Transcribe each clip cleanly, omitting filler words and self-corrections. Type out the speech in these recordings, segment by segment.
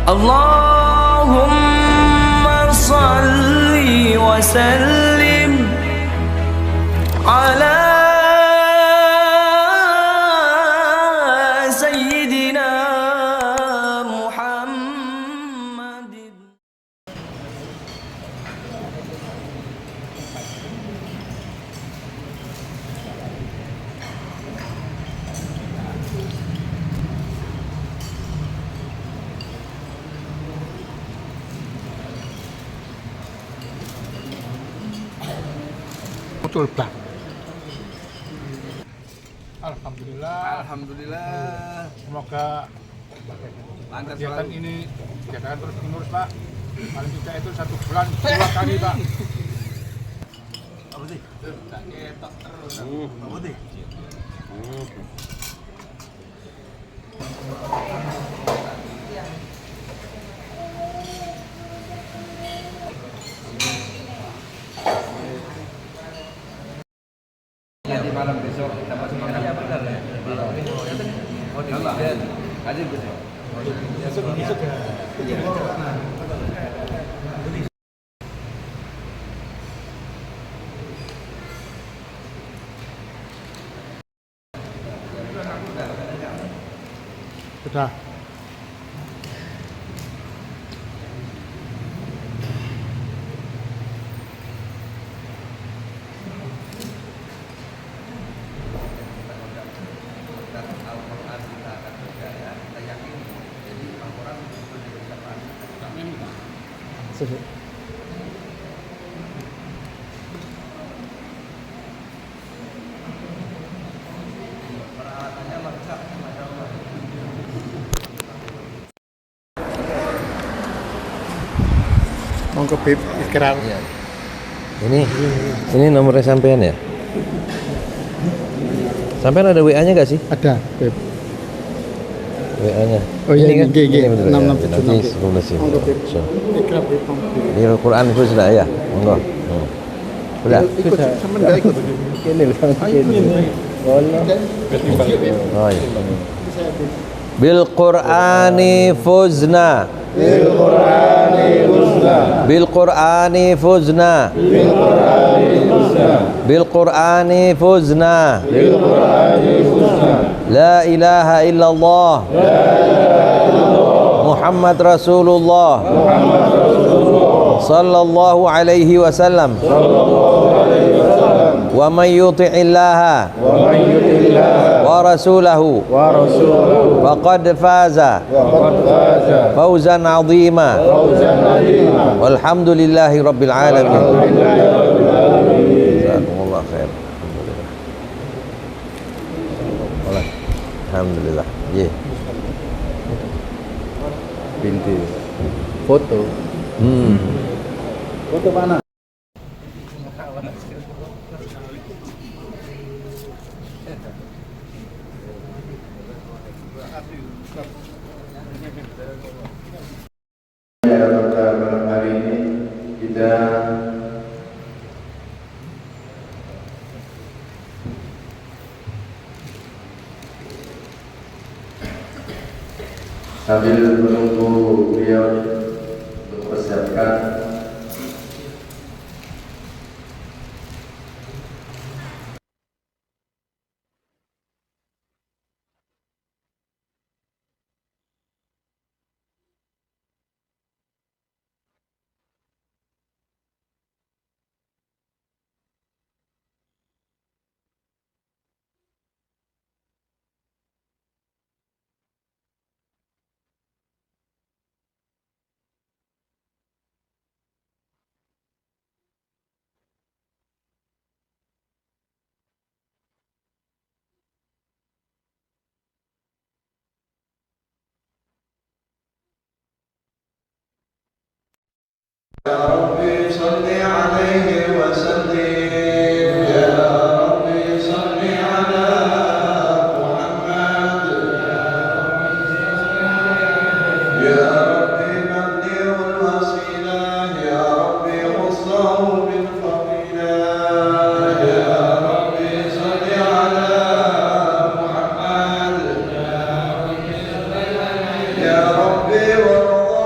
Allahumma salli wa sallim ala Sayyidina Muhammadin. Betul Bang. Alhamdulillah. Alhamdulillah. Semoga Lancar kegiatan selalu. ini kegiatan terus menerus Pak. Paling tidak itu 1 bulan 2 kali Pak. Apa sih? Ketok terus. Apa sih? Nanti malam besok dapat semangat. Iya benar ya. Oh, di aja gitu. Besok ya. Iya. Sudah. Al-Quran kita akan percaya, kita yakin. Jadi Al-Quran betul diberikan Sudah. peralatannya lengkap, masya Allah. Monggo Bib ikrar. Iya. Ini nomornya sampean ya? Sampean ada WA-nya nggak sih? Ada Bib. WA-nya. Oh iya, kan? ini betul 6676. ya. Nanti 10 Monggo Bib. So. Ikrar Bib. Ini Al-Quran itu sudah ya? Monggo. Sudah. Ikut sama enggak ikut? Ini loh. Oh iya. Bil Qur'ani fuzna. Bil Qur'ani fuzna. Bil Qur'ani fuzna. Bil Qur'ani fuzna. Bil Qur'ani fuzna. La ilaha illallah. La ilaha illallah. Muhammad Rasulullah. Muhammad Rasulullah. Sallallahu alaihi wasallam. Sallallahu alaihi wasallam. Wa man yuti'illaha wa rasulahu faqad faza fawzan 'azima walhamdulillahi rabbil alamin. Jazakumullah khair. Alhamdulillah. Ye. Binti. Foto. Foto mana? Pada malam hari ini kita sambil menunggu beliau untuk mempersiapkan يا ربي صل عليه وسلم يا ربي صل على محمد يا ربي بلغ الوسيلة يا ربي وصله بالفضيلة يا ربي صل على محمد يا ربي وارض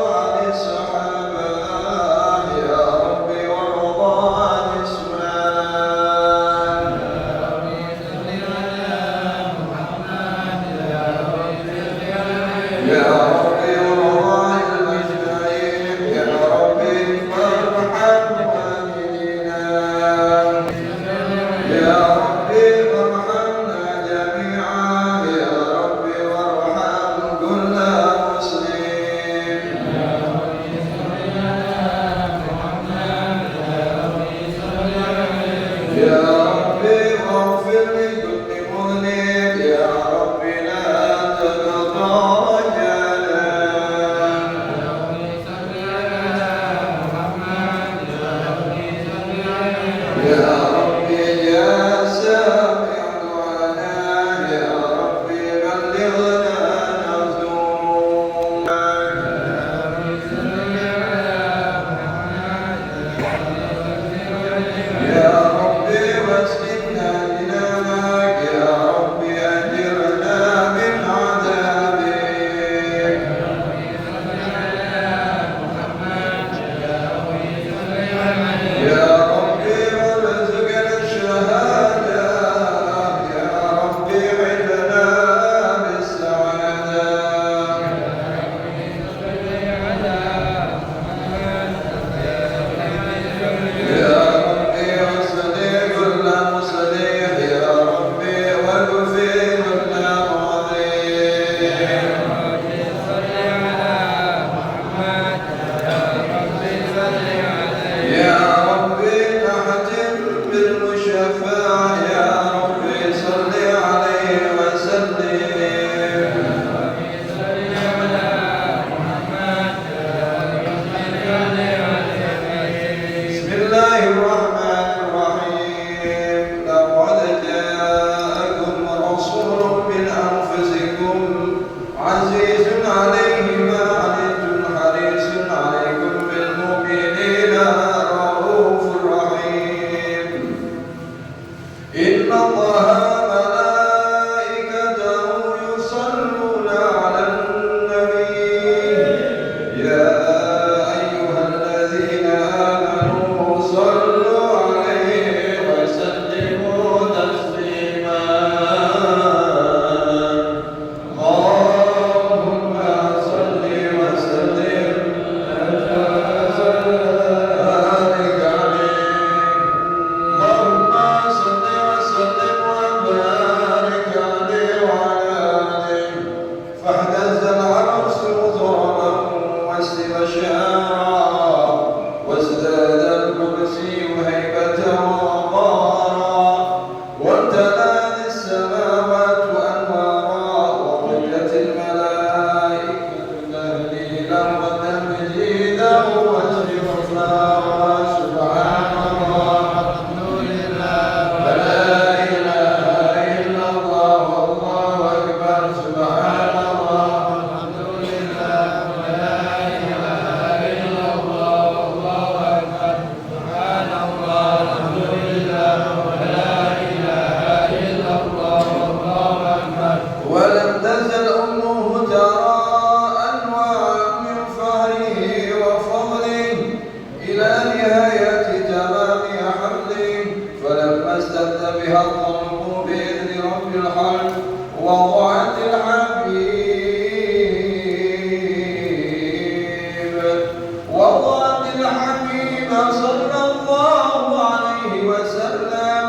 صلى الله عليه وسلم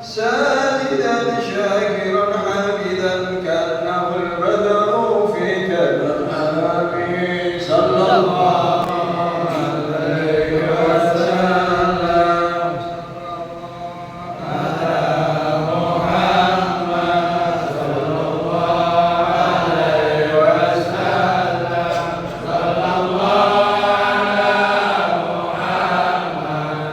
ساجدا شاكرا حامدا كأنه البدر في كلامه صلى الله عليه وسلم على محمد صلى الله عليه وسلم صلى الله على محمد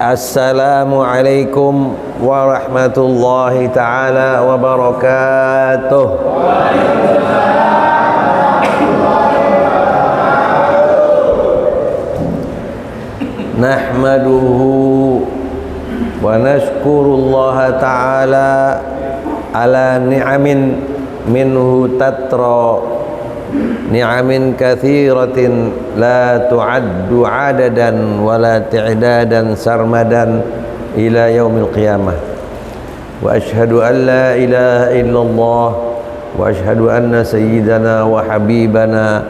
Assalamualaikum warahmatullahi ta'ala wabarakatuh. Nahmaduhu wa nashkurullaha ta'ala ala ni'amin minhu tatra, ni'amin kathiratin la tu'addu adadan wa la ti'dadan sarmadan ila yaumil qiyamah. Wa ashhadu an la ilaha illallah wa ashhadu anna sayyidana wa habibana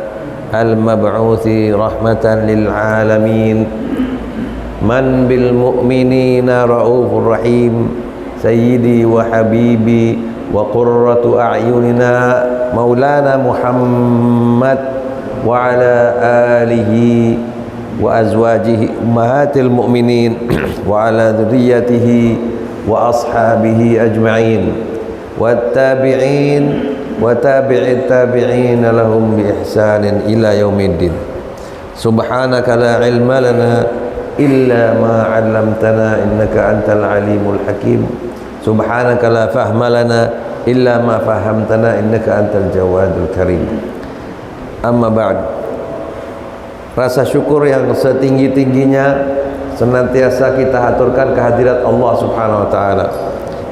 al-mab'uthi rahmatan lil alamin, man bil mu'minina raufur rahim, sayyidi wa habibi wa qurratu a'yunina maulana Muhammad wa ala alihi wa azwajihi ummahatil mu'minin wa ala dhurriyyatihi wa ashabihi ajma'in wattabi'in wa tabi'it tabi'in lahum bi ihsanin ila yaumiddin. Subhanaka la ilma lana illa ma 'allamtana innaka antal alimul hakim. Subhanaka la fahma lana illa ma fahamtana innaka antal jawadul karim. Amma ba'd. Rasa syukur yang setinggi-tingginya senantiasa kita haturkan kehadirat Allah Subhanahu wa taala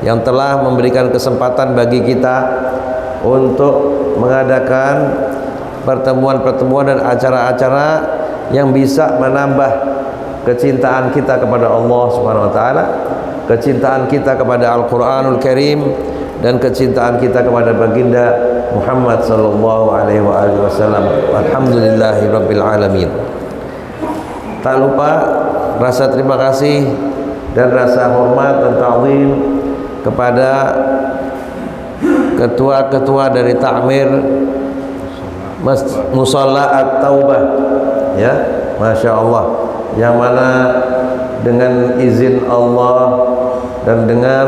yang telah memberikan kesempatan bagi kita untuk mengadakan pertemuan-pertemuan dan acara-acara yang bisa menambah kecintaan kita kepada Allah Subhanahu wa taala, kecintaan kita kepada Al-Qur'anul Karim, dan kecintaan kita kepada baginda Muhammad sallallahu alaihi wasallam. Alhamdulillahirabbil alamin. Tak lupa rasa terima kasih dan rasa hormat dan ta'zim kepada ketua-ketua dari Ta'mir Musalla At-Taubah, ya, Masya Allah, yang mana dengan izin Allah dan dengan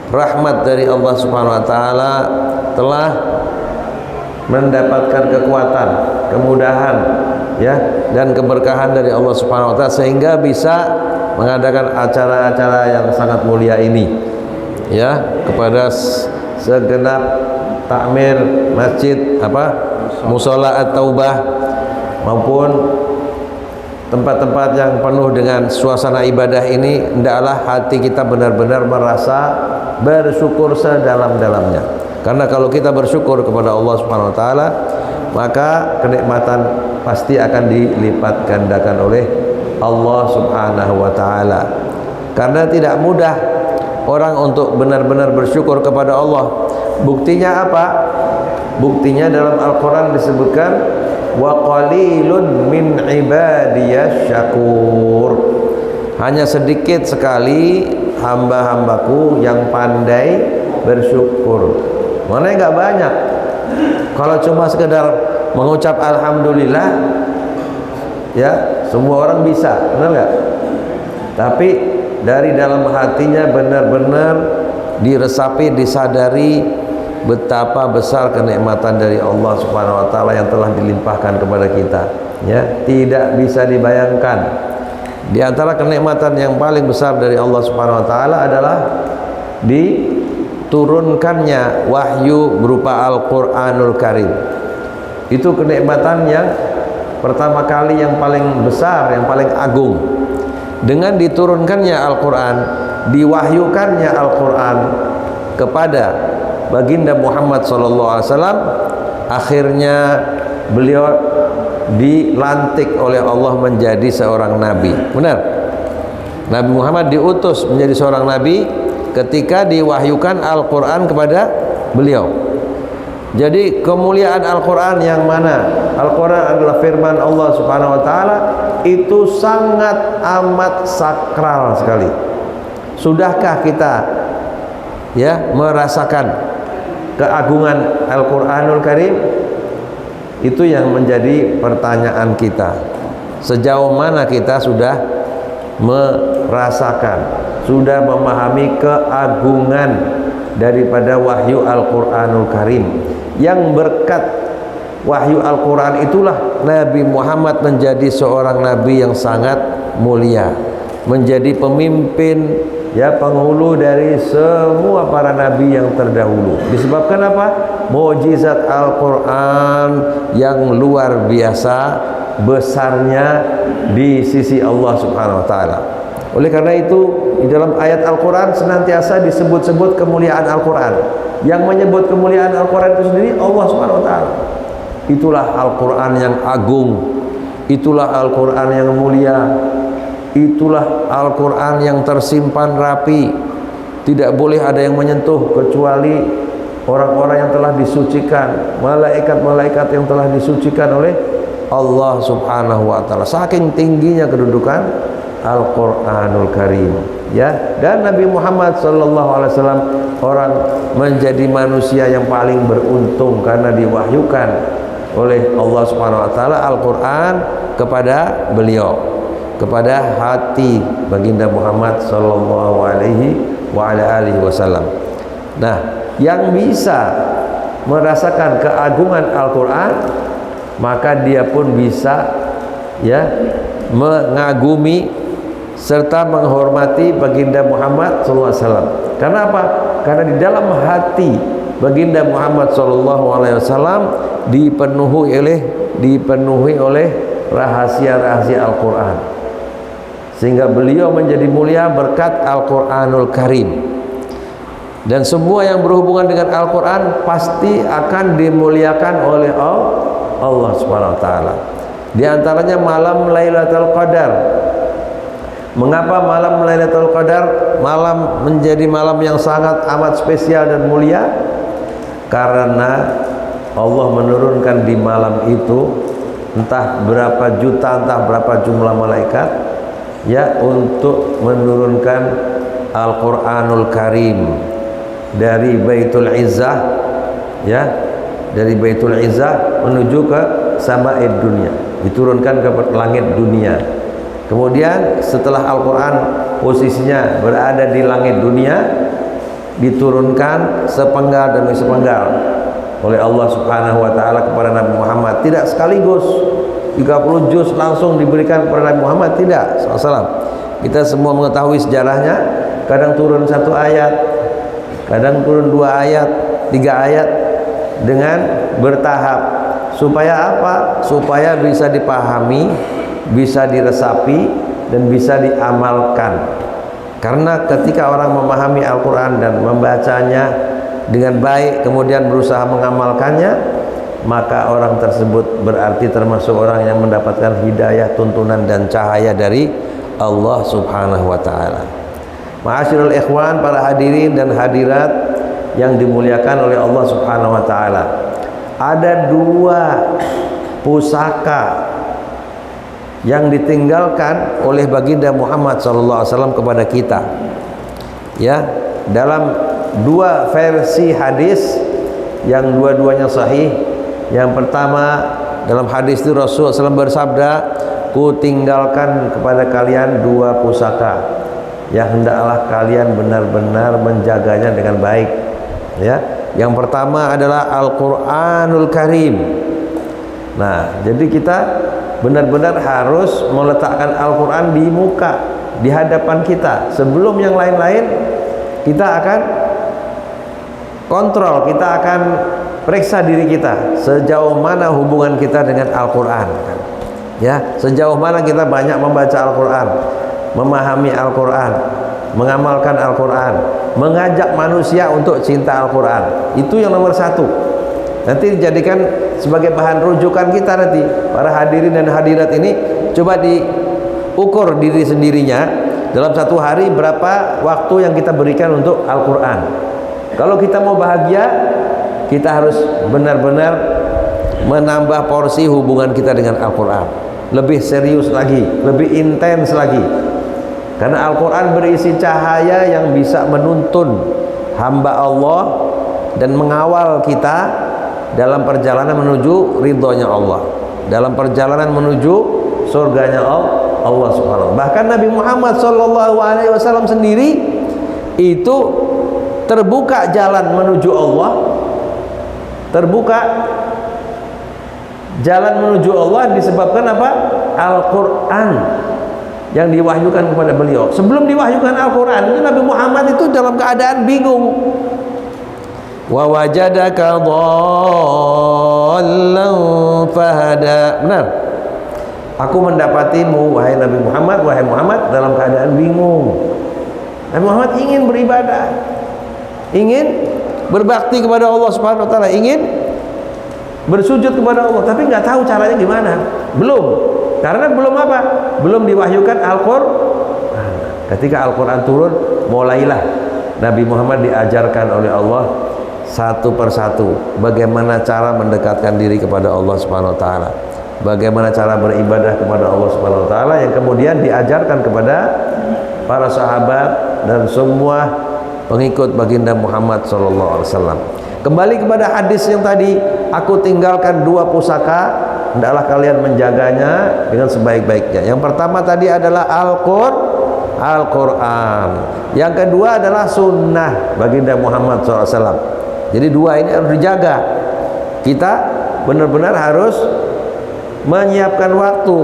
rahmat dari Allah Subhanahu wa taala telah mendapatkan kekuatan, kemudahan, ya, dan keberkahan dari Allah Subhanahu wa taala sehingga bisa mengadakan acara-acara yang sangat mulia ini, ya, kepada segenap takmir masjid Mushola At-Taubah maupun tempat-tempat yang penuh dengan suasana ibadah ini, hendaklah hati kita benar-benar merasa bersyukur sedalam-dalamnya. Karena kalau kita bersyukur kepada Allah Subhanahu wa taala, maka kenikmatan pasti akan dilipat gandakan oleh Allah Subhanahu wa taala. Karena tidak mudah orang untuk benar-benar bersyukur kepada Allah. Buktinya apa? Buktinya dalam Al-Qur'an disebutkan wa qalilun min ibadiyasy syakur. Hanya sedikit sekali hamba-hambaku yang pandai bersyukur. Mana enggak banyak. Kalau cuma sekedar mengucap alhamdulillah, ya semua orang bisa, benar enggak? Tapi dari dalam hatinya benar-benar diresapi, disadari betapa besar kenikmatan dari Allah Subhanahu wa taala yang telah dilimpahkan kepada kita, ya, tidak bisa dibayangkan. Di antara kenikmatan yang paling besar dari Allah Subhanahu wa taala adalah diturunkannya wahyu berupa Al-Qur'anul Karim. Itu kenikmatan yang pertama kali, yang paling besar, yang paling agung. Dengan diturunkannya Al-Qur'an, diwahyukannya Al-Qur'an kepada baginda Muhammad SAW, akhirnya beliau dilantik oleh Allah menjadi seorang nabi. Benar? Nabi Muhammad diutus menjadi seorang nabi ketika diwahyukan Al-Qur'an kepada beliau. Jadi kemuliaan Al-Qur'an yang mana? Al-Qur'an adalah firman Allah Subhanahu wa taala, itu sangat amat sakral sekali. Sudahkah kita merasakan keagungan Al-Qur'anul Karim? Itu yang menjadi pertanyaan kita. Sejauh mana kita sudah merasakan, sudah memahami keagungan daripada wahyu Al-Qur'anul Karim, yang berkat wahyu Al-Qur'an itulah Nabi Muhammad menjadi seorang nabi yang sangat mulia, menjadi pemimpin, penghulu dari semua para nabi yang terdahulu. Disebabkan apa? Mukjizat Al-Qur'an yang luar biasa besarnya di sisi Allah Subhanahu wa taala. Oleh karena itu, di dalam ayat Al-Qur'an senantiasa disebut-sebut kemuliaan Al-Qur'an. Yang menyebut kemuliaan Al-Qur'an itu sendiri Allah Subhanahu wa taala. Itulah Al-Qur'an yang agung, itulah Al-Qur'an yang mulia, itulah Al-Qur'an yang tersimpan rapi. Tidak boleh ada yang menyentuh kecuali orang-orang yang telah disucikan, malaikat-malaikat yang telah disucikan oleh Allah Subhanahu wa taala. Saking tingginya kedudukan Al-Qur'anul Karim, dan Nabi Muhammad sallallahu alaihi wasallam orang menjadi manusia yang paling beruntung karena diwahyukan oleh Allah Subhanahu wa taala Al-Qur'an kepada beliau, kepada hati baginda Muhammad sallallahu alaihi wa ala alihi wasallam. Nah, yang bisa merasakan keagungan Al-Qur'an, maka dia pun bisa mengagumi serta menghormati baginda Muhammad sallallahu alaihi wasallam. Karena apa? Karena di dalam hati baginda Muhammad sallallahu alaihi wasallam dipenuhi oleh rahasia-rahasia Al-Qur'an, sehingga beliau menjadi mulia berkat Al-Qur'anul Karim. Dan semua yang berhubungan dengan Al-Qur'an pasti akan dimuliakan oleh Allah Subhanahu wa taala. Di antaranya malam Lailatul Qadar. Mengapa malam Lailatul Qadar menjadi malam yang sangat amat spesial dan mulia? Karena Allah menurunkan di malam itu entah berapa juta, entah berapa jumlah malaikat untuk menurunkan Al-Qur'anul Karim dari Baitul Izzah, dari Baitul Izzah menuju ke sama'id dunia, diturunkan ke langit dunia. Kemudian setelah Al-Qur'an posisinya berada di langit dunia, diturunkan sepenggal demi sepenggal oleh Allah Subhanahu wa taala kepada Nabi Muhammad. Tidak sekaligus 30 juz langsung diberikan kepada Nabi Muhammad, tidak SAW. Kita semua mengetahui sejarahnya. Kadang turun 1 ayat, kadang turun 2 ayat, ayat dengan bertahap. Supaya apa? Supaya bisa dipahami, bisa diresapi, dan bisa diamalkan. Karena ketika orang memahami Al-Quran dan membacanya dengan baik, kemudian berusaha mengamalkannya, maka orang tersebut berarti termasuk orang yang mendapatkan hidayah, tuntunan, dan cahaya dari Allah Subhanahu wa ta'ala. Ma'asyiral ikhwan, para hadirin dan hadirat yang dimuliakan oleh Allah Subhanahu wa ta'ala, ada dua pusaka yang ditinggalkan oleh baginda Muhammad SAW kepada kita, ya, dalam dua versi hadis yang dua-duanya sahih. Yang pertama, dalam hadis itu Rasulullah SAW bersabda, ku tinggalkan kepada kalian dua pusaka yang hendaklah kalian benar-benar menjaganya dengan baik, ya. Yang pertama adalah Al-Quranul Karim. Nah, jadi kita benar-benar harus meletakkan Al-Quran di muka, di hadapan kita. Sebelum yang lain-lain, kita akan kontrol, kita akan periksa diri kita sejauh mana hubungan kita dengan Al-Quran, ya, sejauh mana kita banyak membaca Al-Quran, memahami Al-Quran, mengamalkan Al-Quran, mengajak manusia untuk cinta Al-Quran. Itu yang nomor satu. Nanti dijadikan sebagai bahan rujukan kita nanti. Para hadirin dan hadirat ini coba diukur diri sendirinya dalam satu hari berapa waktu yang kita berikan untuk Al-Quran. Kalau kita mau bahagia, kita harus benar-benar menambah porsi hubungan kita dengan Al-Quran, lebih serius lagi, lebih intens lagi. Karena Al-Quran berisi cahaya yang bisa menuntun hamba Allah dan mengawal kita dalam perjalanan menuju ridhonya Allah, dalam perjalanan menuju surganya Allah Subhanahu. Bahkan Nabi Muhammad SAW sendiri itu terbuka jalan menuju Allah, terbuka jalan menuju Allah disebabkan apa? Al-Quran yang diwahyukan kepada beliau. Sebelum diwahyukan Al-Quran itu Nabi Muhammad itu dalam keadaan bingung. Wa wajadaka dhallan fahada. Benar. Aku mendapatimu wahai Nabi Muhammad, wahai Muhammad, dalam keadaan bingung. Nabi Muhammad ingin beribadah, ingin berbakti kepada Allah Subhanahu wa taala, ingin bersujud kepada Allah, tapi nggak tahu caranya gimana. Belum. Karena belum apa? Belum diwahyukan Al-Quran. Ketika Al-Quran turun, mulailah Nabi Muhammad diajarkan oleh Allah satu persatu bagaimana cara mendekatkan diri kepada Allah Subhanahu wa taala, bagaimana cara beribadah kepada Allah Subhanahu wa taala, yang kemudian diajarkan kepada para sahabat dan semua pengikut baginda Muhammad SAW. Kembali kepada hadis yang tadi, aku tinggalkan dua pusaka, hendaklah kalian menjaganya dengan sebaik-baiknya. Yang pertama tadi adalah Al-Quran. Yang kedua adalah sunnah baginda Muhammad SAW. Jadi dua ini harus dijaga. Kita benar-benar harus menyiapkan waktu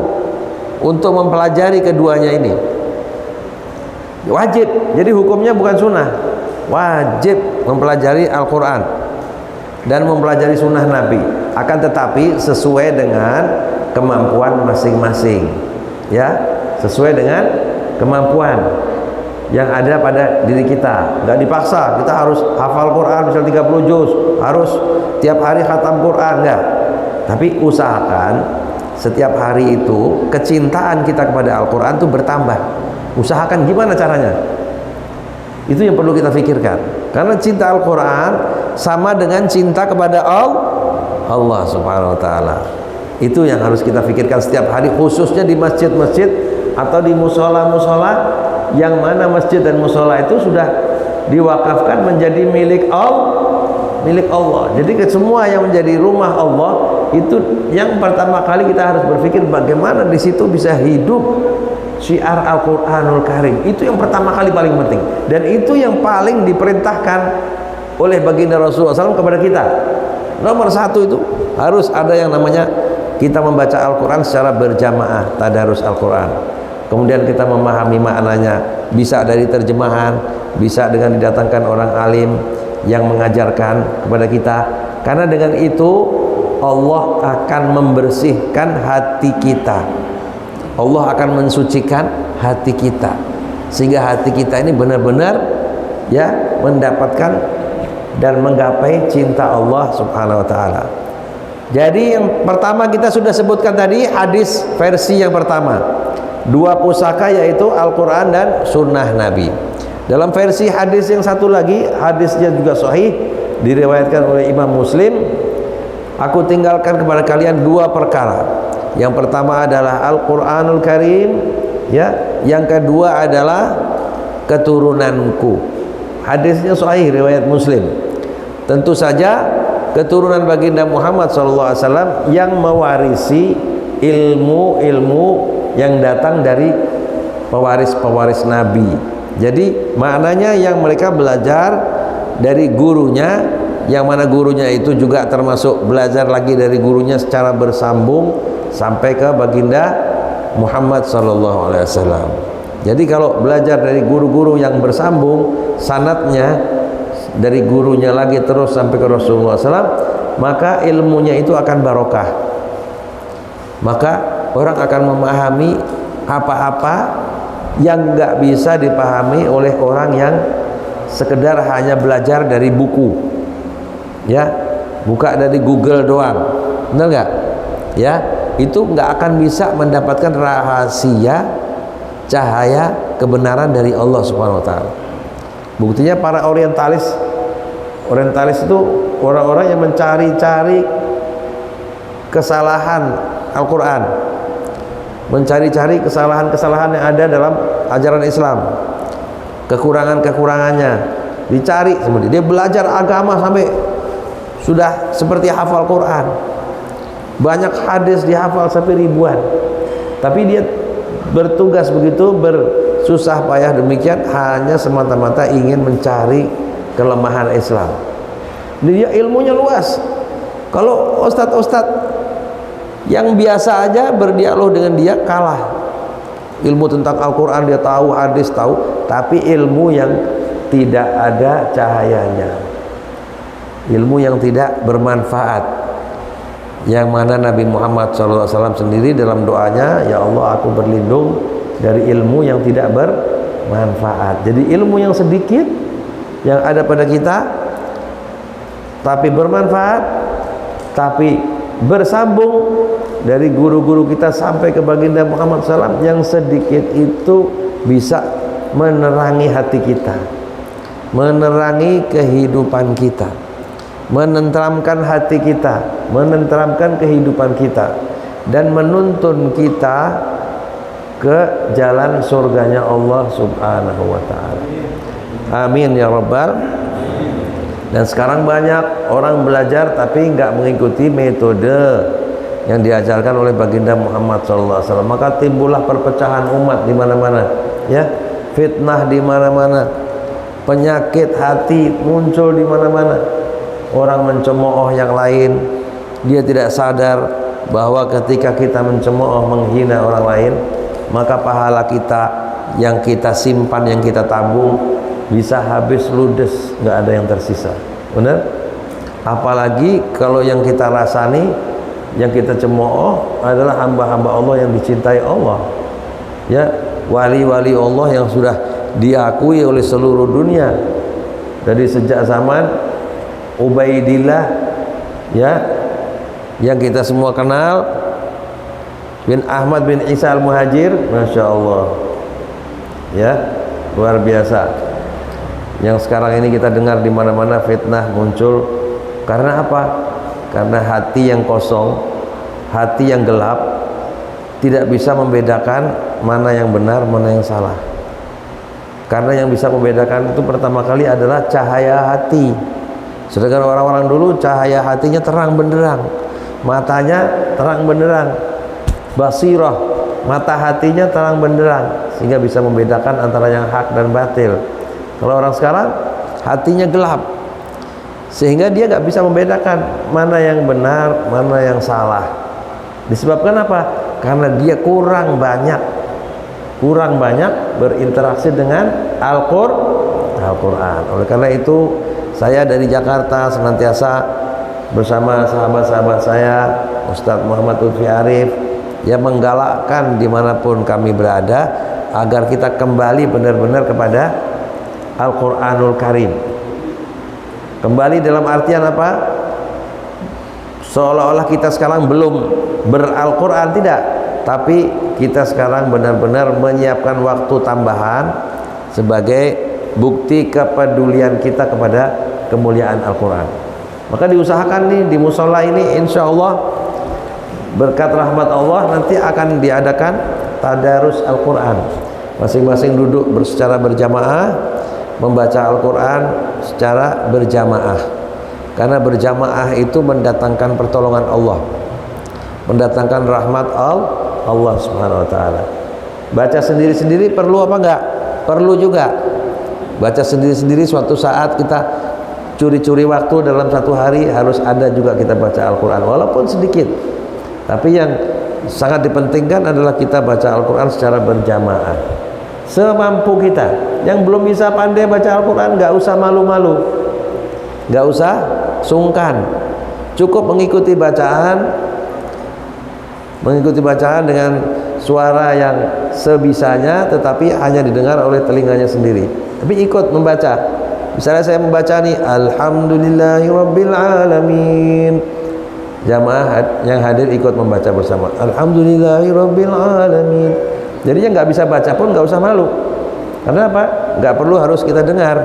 untuk mempelajari keduanya ini. Wajib. Jadi hukumnya bukan sunnah. Wajib mempelajari Al-Quran dan mempelajari sunnah Nabi, akan tetapi sesuai dengan kemampuan masing-masing, ya, sesuai dengan kemampuan yang ada pada diri kita. Nggak dipaksa kita harus hafal Quran misal 30 juz, harus tiap hari khatam Quran, enggak. Tapi usahakan setiap hari itu kecintaan kita kepada Al-Quran itu bertambah. Usahakan gimana caranya. Itu yang perlu kita pikirkan. Karena cinta Al-Quran sama dengan cinta kepada Allah Subhanahu wa ta'ala. Itu yang harus kita pikirkan setiap hari, khususnya di masjid-masjid atau di musola-musola, yang mana masjid dan musola itu sudah diwakafkan menjadi milik Allah. Jadi semua yang menjadi rumah Allah itu yang pertama kali kita harus berpikir bagaimana di situ bisa hidup syiar Al-Quranul Karim. Itu yang pertama kali paling penting, dan itu yang paling diperintahkan oleh baginda Rasulullah SAW kepada kita. Nomor satu itu harus ada yang namanya kita membaca Al-Quran secara berjamaah, tadarus Al-Quran. Kemudian kita memahami maknanya, bisa dari terjemahan, bisa dengan didatangkan orang alim, yang mengajarkan kepada kita. Karena dengan itu Allah akan membersihkan hati kita, Allah akan mensucikan hati kita, sehingga hati kita ini benar-benar ya mendapatkan dan menggapai cinta Allah Subhanahu wa taala. Jadi yang pertama kita sudah sebutkan tadi hadis versi yang pertama, dua pusaka yaitu Al-Quran dan Sunnah Nabi. Dalam versi hadis yang satu lagi, hadisnya juga sahih, diriwayatkan oleh Imam Muslim, aku tinggalkan kepada kalian dua perkara. Yang pertama adalah Al-Quranul Karim, ya. Yang kedua adalah keturunanku. Hadisnya sahih, riwayat Muslim. Tentu saja keturunan baginda Muhammad SAW yang mewarisi ilmu-ilmu yang datang dari pewaris-pewaris Nabi. Jadi maknanya yang mereka belajar dari gurunya, yang mana gurunya itu juga termasuk belajar lagi dari gurunya secara bersambung sampai ke baginda Muhammad SAW. Jadi kalau belajar dari guru-guru yang bersambung, sanadnya dari gurunya lagi terus sampai ke Rasulullah SAW, maka ilmunya itu akan barokah. Maka orang akan memahami apa-apa yang nggak bisa dipahami oleh orang yang sekedar hanya belajar dari buku, ya, buka dari Google doang, benar nggak? Ya, itu nggak akan bisa mendapatkan rahasia cahaya kebenaran dari Allah Subhanahu Wa Taala. Buktinya para orientalis itu orang-orang yang mencari-cari kesalahan Al-Quran, mencari-cari kesalahan-kesalahan yang ada dalam ajaran Islam, kekurangan-kekurangannya dicari semuanya. Dia belajar agama sampai sudah seperti hafal Quran, banyak hadis dihafal sampai ribuan, tapi dia bertugas begitu bersusah payah demikian hanya semata-mata ingin mencari kelemahan Islam. Dia ilmunya luas. Kalau ustadz-ustadz yang biasa aja berdialog dengan dia kalah. Ilmu tentang Al-Quran dia tahu, hadis tahu, tapi ilmu yang tidak ada cahayanya, ilmu yang tidak bermanfaat, yang mana Nabi Muhammad SAW sendiri dalam doanya, ya Allah aku berlindung dari ilmu yang tidak bermanfaat. Jadi ilmu yang sedikit yang ada pada kita tapi bermanfaat, tapi bersambung dari guru-guru kita sampai ke baginda Muhammad SAW, yang sedikit itu bisa menerangi hati kita, menerangi kehidupan kita, menenteramkan hati kita, menenteramkan kehidupan kita, dan menuntun kita ke jalan surganya Allah Subhanahu wa Ta'ala. Amin ya Rabbal. Dan sekarang banyak orang belajar tapi nggak mengikuti metode yang diajarkan oleh baginda Muhammad SAW. Maka timbullah perpecahan umat di mana-mana, ya, fitnah di mana-mana, penyakit hati muncul di mana-mana. Orang mencemooh yang lain, dia tidak sadar bahwa ketika kita mencemooh, menghina orang lain, maka pahala kita yang kita simpan, yang kita tabung bisa habis ludes, nggak ada yang tersisa. Benar? Apalagi kalau yang kita rasani, yang kita cemooh adalah hamba-hamba Allah yang dicintai Allah, ya, wali-wali Allah yang sudah diakui oleh seluruh dunia dari sejak zaman Ubaidillah, ya, yang kita semua kenal, bin Ahmad bin Isa al-Muhajir, Masya Allah, ya, luar biasa. Yang sekarang ini kita dengar di mana-mana fitnah muncul. Karena apa? Karena hati yang kosong, hati yang gelap, tidak bisa membedakan mana yang benar, mana yang salah. Karena yang bisa membedakan itu pertama kali adalah cahaya hati. Sedangkan orang-orang dulu cahaya hatinya terang benderang, matanya terang benderang, basirah, mata hatinya terang benderang, sehingga bisa membedakan antara yang hak dan batil. Kalau orang sekarang hatinya gelap, sehingga dia nggak bisa membedakan mana yang benar, mana yang salah. Disebabkan apa? Karena dia kurang banyak berinteraksi dengan Al-Quran. Oleh karena itu Saya dari Jakarta senantiasa bersama sahabat-sahabat saya, Ustadz Muhammad Lutfi Arif, yang menggalakkan dimanapun kami berada agar kita kembali benar-benar kepada Al-Quranul Karim. Kembali dalam artian apa? Seolah-olah kita sekarang belum ber-Al-Quran, tidak, tapi kita sekarang benar-benar menyiapkan waktu tambahan sebagai bukti kepedulian kita kepada kemuliaan Al-Quran. Maka diusahakan nih di musola ini, insya Allah berkat rahmat Allah nanti akan diadakan tadarus Al-Quran. Masing-masing duduk secara berjamaah membaca Al-Quran secara berjamaah, karena berjamaah itu mendatangkan pertolongan Allah, mendatangkan rahmat Allah Subhanahu wa ta'ala. Baca sendiri-sendiri perlu apa enggak? Perlu juga. Baca sendiri-sendiri, suatu saat kita curi-curi waktu dalam satu hari harus ada juga kita baca Al-Quran, walaupun sedikit. Tapi yang sangat dipentingkan adalah kita baca Al-Quran secara berjamaah, semampu kita. Yang belum bisa pandai baca Al-Quran, nggak usah malu-malu, nggak usah sungkan, cukup mengikuti bacaan dengan suara yang sebisanya, tetapi hanya didengar oleh telinganya sendiri, tapi ikut membaca. Misalnya saya membaca nih, Alhamdulillahirabbil alamin, jamaah yang hadir ikut membaca bersama, Alhamdulillahirabbil alamin. Jadinya nggak bisa baca pun nggak usah malu. Karena apa? Nggak perlu harus kita dengar,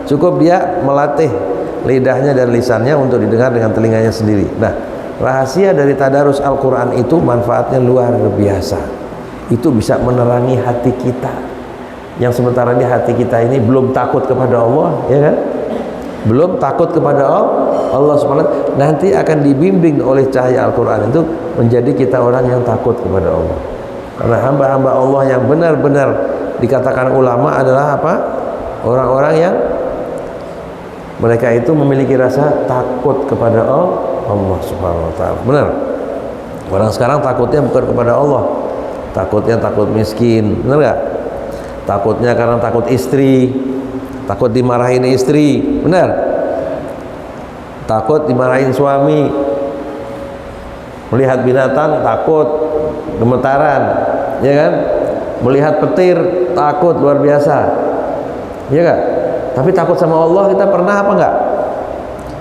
cukup dia melatih lidahnya dan lisannya untuk didengar dengan telinganya sendiri. Nah, rahasia dari tadarus Al-Quran itu manfaatnya luar biasa. Itu bisa menerangi hati kita, yang sementara ini hati kita ini belum takut kepada Allah, ya kan? Belum takut kepada Allah SWT. Nanti akan dibimbing oleh cahaya Al-Quran itu menjadi kita orang yang takut kepada Allah. Karena hamba-hamba Allah yang benar-benar dikatakan ulama adalah apa? Orang-orang yang mereka itu memiliki rasa takut kepada Allah Subhanahu wa ta'ala. Benar. Orang sekarang takutnya bukan kepada Allah, takutnya takut miskin, benar nggak? Takutnya karena takut istri, takut dimarahin istri, benar? Takut dimarahin suami, melihat binatang takut, gemetaran, ya kan? Melihat petir takut luar biasa, ya kan? Tapi takut sama Allah kita pernah apa enggak?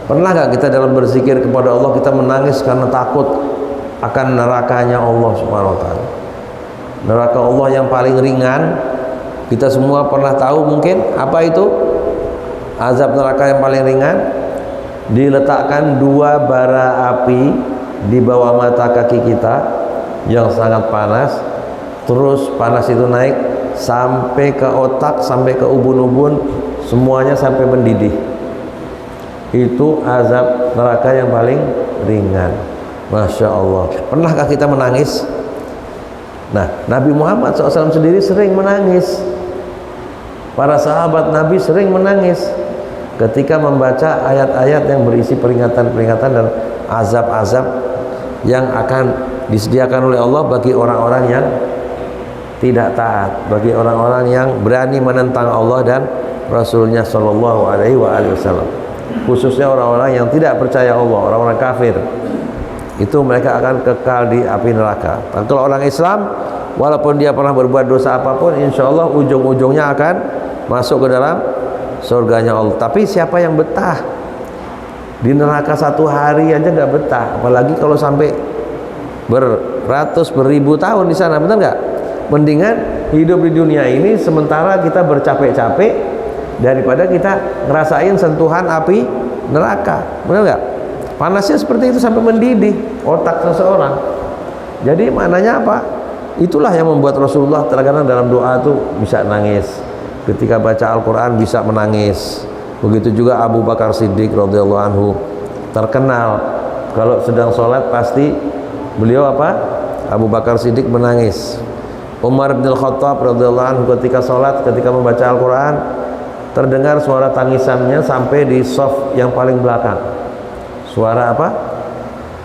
Pernah enggak kita dalam berzikir kepada Allah kita menangis karena takut akan nerakanya Allah Subhanahu wa ta'ala? Neraka Allah yang paling ringan, kita semua pernah tahu mungkin apa itu? Azab neraka yang paling ringan, diletakkan dua bara api di bawah mata kaki kita yang sangat panas, terus panas itu naik sampai ke otak, sampai ke ubun-ubun, semuanya sampai mendidih. Itu azab neraka yang paling ringan. Masya Allah. Pernahkah kita menangis? Nah, Nabi Muhammad SAW sendiri sering menangis. Para sahabat Nabi sering menangis ketika membaca ayat-ayat yang berisi peringatan-peringatan dan azab-azab yang akan disediakan oleh Allah bagi orang-orang yang tidak taat, bagi orang-orang yang berani menentang Allah dan Rasulnya Shallallahu Alaihi Wasallam. Khususnya orang-orang yang tidak percaya Allah, orang-orang kafir, itu mereka akan kekal di api neraka. Dan kalau orang Islam, walaupun dia pernah berbuat dosa apapun, insya Allah ujung-ujungnya akan masuk ke dalam surganya Allah. Tapi siapa yang betah di neraka satu hari aja nggak betah, apalagi kalau sampai beratus beribu tahun di sana, benar nggak? Mendingan hidup di dunia ini sementara kita bercapek-capek daripada kita ngerasain sentuhan api neraka, benar nggak? Panasnya seperti itu sampai mendidih otak seseorang. Jadi maknanya apa? Itulah yang membuat Rasulullah terkadang dalam doa itu bisa nangis, ketika baca Al-Quran bisa menangis. Begitu juga Abu Bakar Siddiq radhiyallahu anhu, terkenal kalau sedang sholat pasti beliau apa? Abu Bakar Siddiq menangis. Umar bin Khattab radhiyallahu anhu ketika sholat, ketika membaca Al-Quran, terdengar suara tangisannya sampai di shaf yang paling belakang. Suara apa?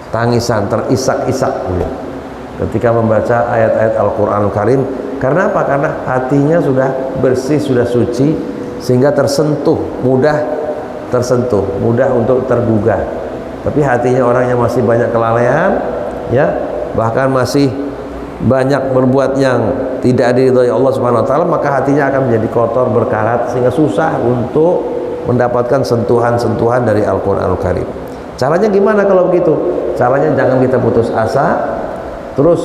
Tangisan, terisak-isak ketika membaca ayat-ayat Al-Quran Karim. Karena apa? Karena hatinya sudah bersih, sudah suci, sehingga tersentuh mudah tersentuh, mudah untuk tergugah. Tapi hatinya orang yang masih banyak kelalaian, ya, bahkan masih banyak berbuat yang tidak diridhoi Allah Subhanahu wa taala, maka hatinya akan menjadi kotor, berkarat, sehingga susah untuk mendapatkan sentuhan-sentuhan dari Al-Qur'anul Karim. Caranya gimana kalau begitu? Caranya jangan kita putus asa, terus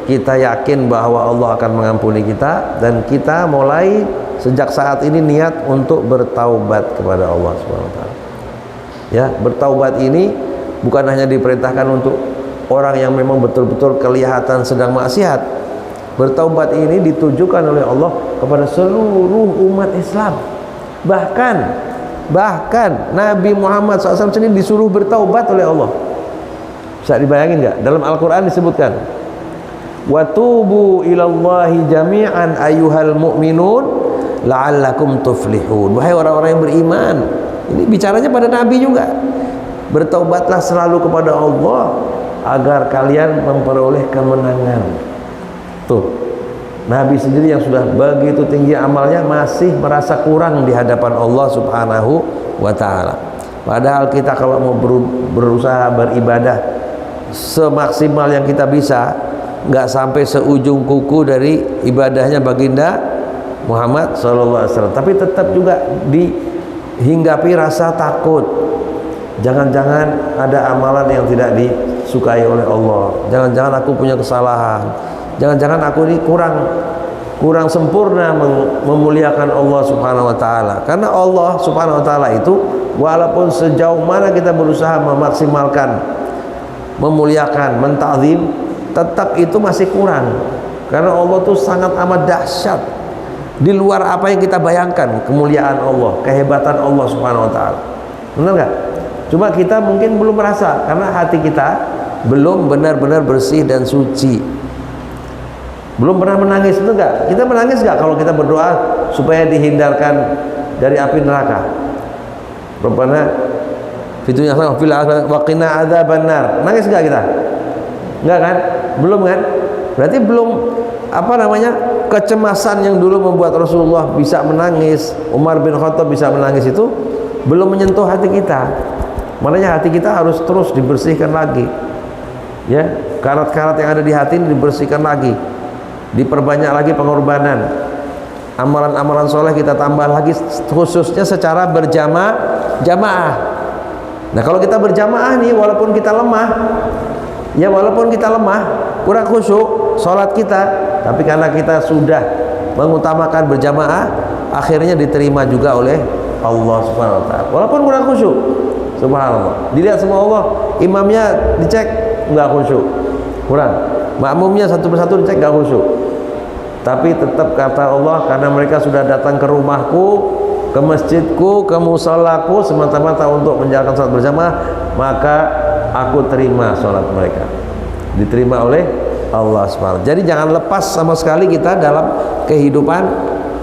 kita yakin bahwa Allah akan mengampuni kita, dan kita mulai sejak saat ini niat untuk bertaubat kepada Allah Subhanahu wa taala. Ya, bertaubat ini bukan hanya diperintahkan untuk orang yang memang betul-betul kelihatan sedang maksiat. Bertaubat ini ditujukan oleh Allah kepada seluruh umat Islam. Bahkan Nabi Muhammad SAW sendiri disuruh bertaubat oleh Allah. Bisa dibayangin nggak? Dalam Al-Quran disebutkan, wa tubu ilallahi jami'an ayyuhal mu'minun la'allakum tuflihun. Wahai orang-orang yang beriman. Ini bicaranya pada Nabi juga. Bertaubatlah selalu kepada Allah agar kalian memperoleh kemenangan. Tuh, Nabi sendiri yang sudah begitu tinggi amalnya masih merasa kurang di hadapan Allah Subhanahu wa ta'ala. Padahal kita kalau mau berusaha beribadah semaksimal yang kita bisa, nggak sampai seujung kuku dari ibadahnya baginda Muhammad SAW, tapi tetap juga dihinggapi rasa takut. Jangan-jangan ada amalan yang tidak disukai oleh Allah, jangan-jangan aku punya kesalahan, jangan-jangan aku ini kurang sempurna memuliakan Allah Subhanahu wa taala. Karena Allah Subhanahu wa taala itu walaupun sejauh mana kita berusaha memaksimalkan, memuliakan, mentakzim, tetap itu masih kurang. Karena Allah itu sangat amat dahsyat, di luar apa yang kita bayangkan, kemuliaan Allah, kehebatan Allah Subhanahu wa taala. Benar nggak? Cuma kita mungkin belum merasa karena hati kita belum benar-benar bersih dan suci. Belum pernah menangis, itu enggak? Kita menangis enggak kalau kita berdoa supaya dihindarkan dari api neraka? Rabbana fitunya waqina adzabannar. Nangis enggak kita? Enggak kan? Belum kan? Berarti belum kecemasan yang dulu membuat Rasulullah bisa menangis, Umar bin Khattab bisa menangis, itu belum menyentuh hati kita. Makanya hati kita harus terus dibersihkan lagi. Ya, karat-karat yang ada di hati ini dibersihkan lagi. Diperbanyak lagi pengorbanan. Amalan-amalan soleh kita tambah lagi, khususnya secara jamaah. Nah, kalau kita berjamaah nih, walaupun kita lemah, kurang khusyuk sholat kita, tapi karena kita sudah mengutamakan berjamaah, akhirnya diterima juga oleh Allah Subhanahu wa taala. Walaupun kurang khusyuk, subhanallah. Dilihat semua Allah, imamnya dicek enggak khusyuk, kurang. Makmumnya satu persatu dicek enggak khusyuk. Tapi tetap kata Allah, karena mereka sudah datang ke rumahku, ke masjidku, ke musolaku semata-mata untuk menjalankan salat berjamaah, maka aku terima salat mereka. Diterima oleh Allah SWT. Jadi jangan lepas sama sekali kita dalam kehidupan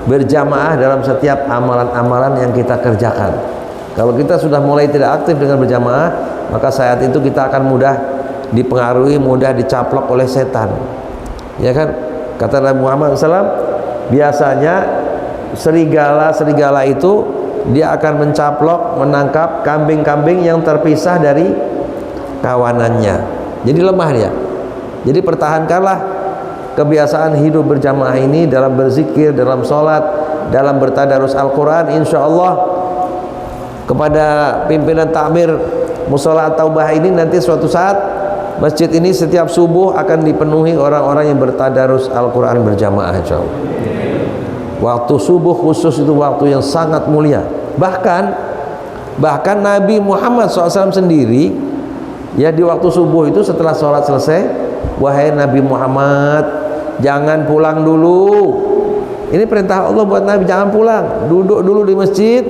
berjamaah dalam setiap amalan-amalan yang kita kerjakan. Kalau kita sudah mulai tidak aktif dengan berjamaah, maka saat itu kita akan mudah dipengaruhi, mudah dicaplok oleh setan. Ya kan? Kata Nabi Muhammad SAW, biasanya serigala itu dia akan mencaplok, menangkap kambing-kambing yang terpisah dari kawanannya. Jadi lemah dia. Jadi pertahankanlah kebiasaan hidup berjamaah ini dalam berzikir, dalam sholat, dalam bertadarus Al-Quran. Insya Allah kepada pimpinan takmir Mushola Taubah ini nanti suatu saat masjid ini setiap subuh akan dipenuhi orang-orang yang bertadarus Al-Quran berjamaah, insya Allah. Waktu subuh khusus itu waktu yang sangat mulia. Bahkan Nabi Muhammad SAW sendiri, ya, di waktu subuh itu setelah sholat selesai, wahai Nabi Muhammad, jangan pulang dulu. Ini perintah Allah buat Nabi, jangan pulang, duduk dulu di masjid,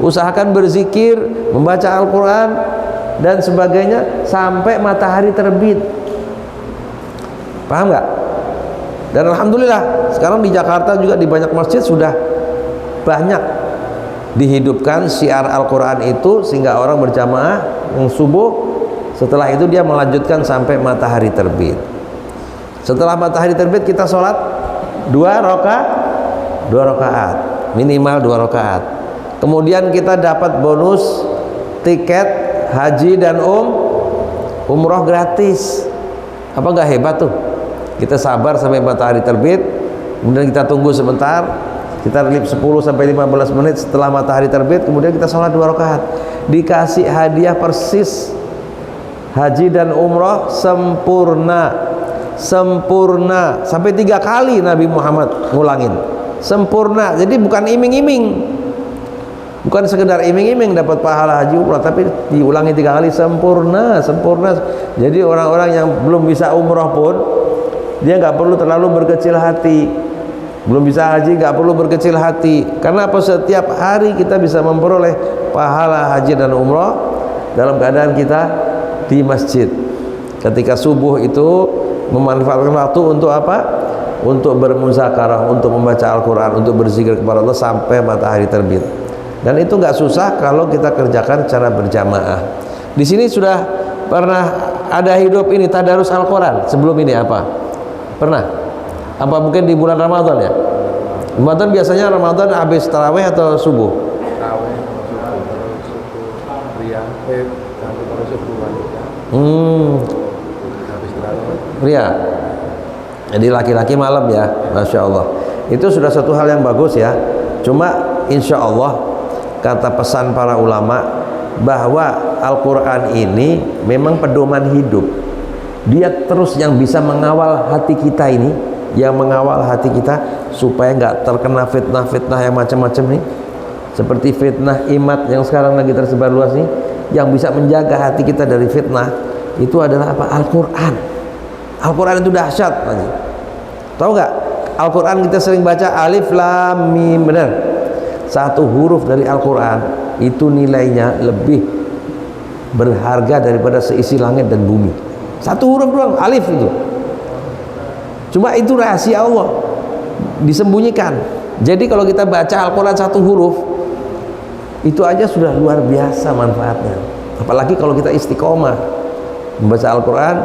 usahakan berzikir, membaca Al-Quran dan sebagainya sampai matahari terbit. Paham nggak? Dan alhamdulillah sekarang di Jakarta juga di banyak masjid sudah banyak dihidupkan syiar Al-Quran itu, sehingga orang berjamaah yang subuh, setelah itu dia melanjutkan sampai matahari terbit. Setelah matahari terbit kita sholat 2 rakaat, minimal 2 rakaat. Kemudian kita dapat bonus tiket haji dan umroh gratis. Apa nggak hebat tuh? Kita sabar sampai matahari terbit, kemudian kita tunggu sebentar, kita 10 sampai 15 menit setelah matahari terbit, kemudian kita sholat 2 rakaat, dikasih hadiah persis haji dan umroh sempurna sampai 3 kali Nabi Muhammad ngulangin sempurna. Jadi bukan iming-iming, bukan sekedar iming-iming dapat pahala haji umrah, tapi diulangi 3 kali sempurna. Jadi orang-orang yang belum bisa umrah pun dia nggak perlu terlalu berkecil hati, belum bisa haji nggak perlu berkecil hati. Karena apa? Setiap hari kita bisa memperoleh pahala haji dan umrah dalam keadaan kita di masjid. Ketika subuh itu memanfaatkan waktu untuk apa? Untuk bermuzakarah, untuk membaca Al-Quran, untuk berzikir kepada Allah sampai matahari terbit. Dan itu nggak susah kalau kita kerjakan secara berjamaah. Di sini sudah pernah ada hidup ini tadarus Al-Quran sebelum ini apa? Pernah? Apa mungkin di bulan Ramadan ya? Ramadan biasanya Ramadan habis tarawih atau subuh? Tarawih, subuh, ria, nanti kalau subuh wanita. Habis tarawih. Ria. Jadi laki-laki malam ya, Masya Allah. Itu sudah satu hal yang bagus ya. Cuma insya Allah kata pesan para ulama bahwa Al-Quran ini memang pedoman hidup. Dia terus yang bisa mengawal hati kita ini, yang mengawal hati kita supaya nggak terkena fitnah-fitnah yang macam-macam nih. Seperti fitnah imat yang sekarang lagi tersebar luas nih, yang bisa menjaga hati kita dari fitnah itu adalah apa? Al-Quran. Al-Quran itu dahsyat. Tahu nggak? Al-Quran kita sering baca alif lam mim, benar? Satu huruf dari Al-Quran itu nilainya lebih berharga daripada seisi langit dan bumi. Satu huruf doang, alif itu. Cuma itu rahasia Allah, disembunyikan. Jadi kalau kita baca Al-Quran satu huruf itu aja sudah luar biasa manfaatnya. Apalagi kalau kita istiqomah membaca Al-Quran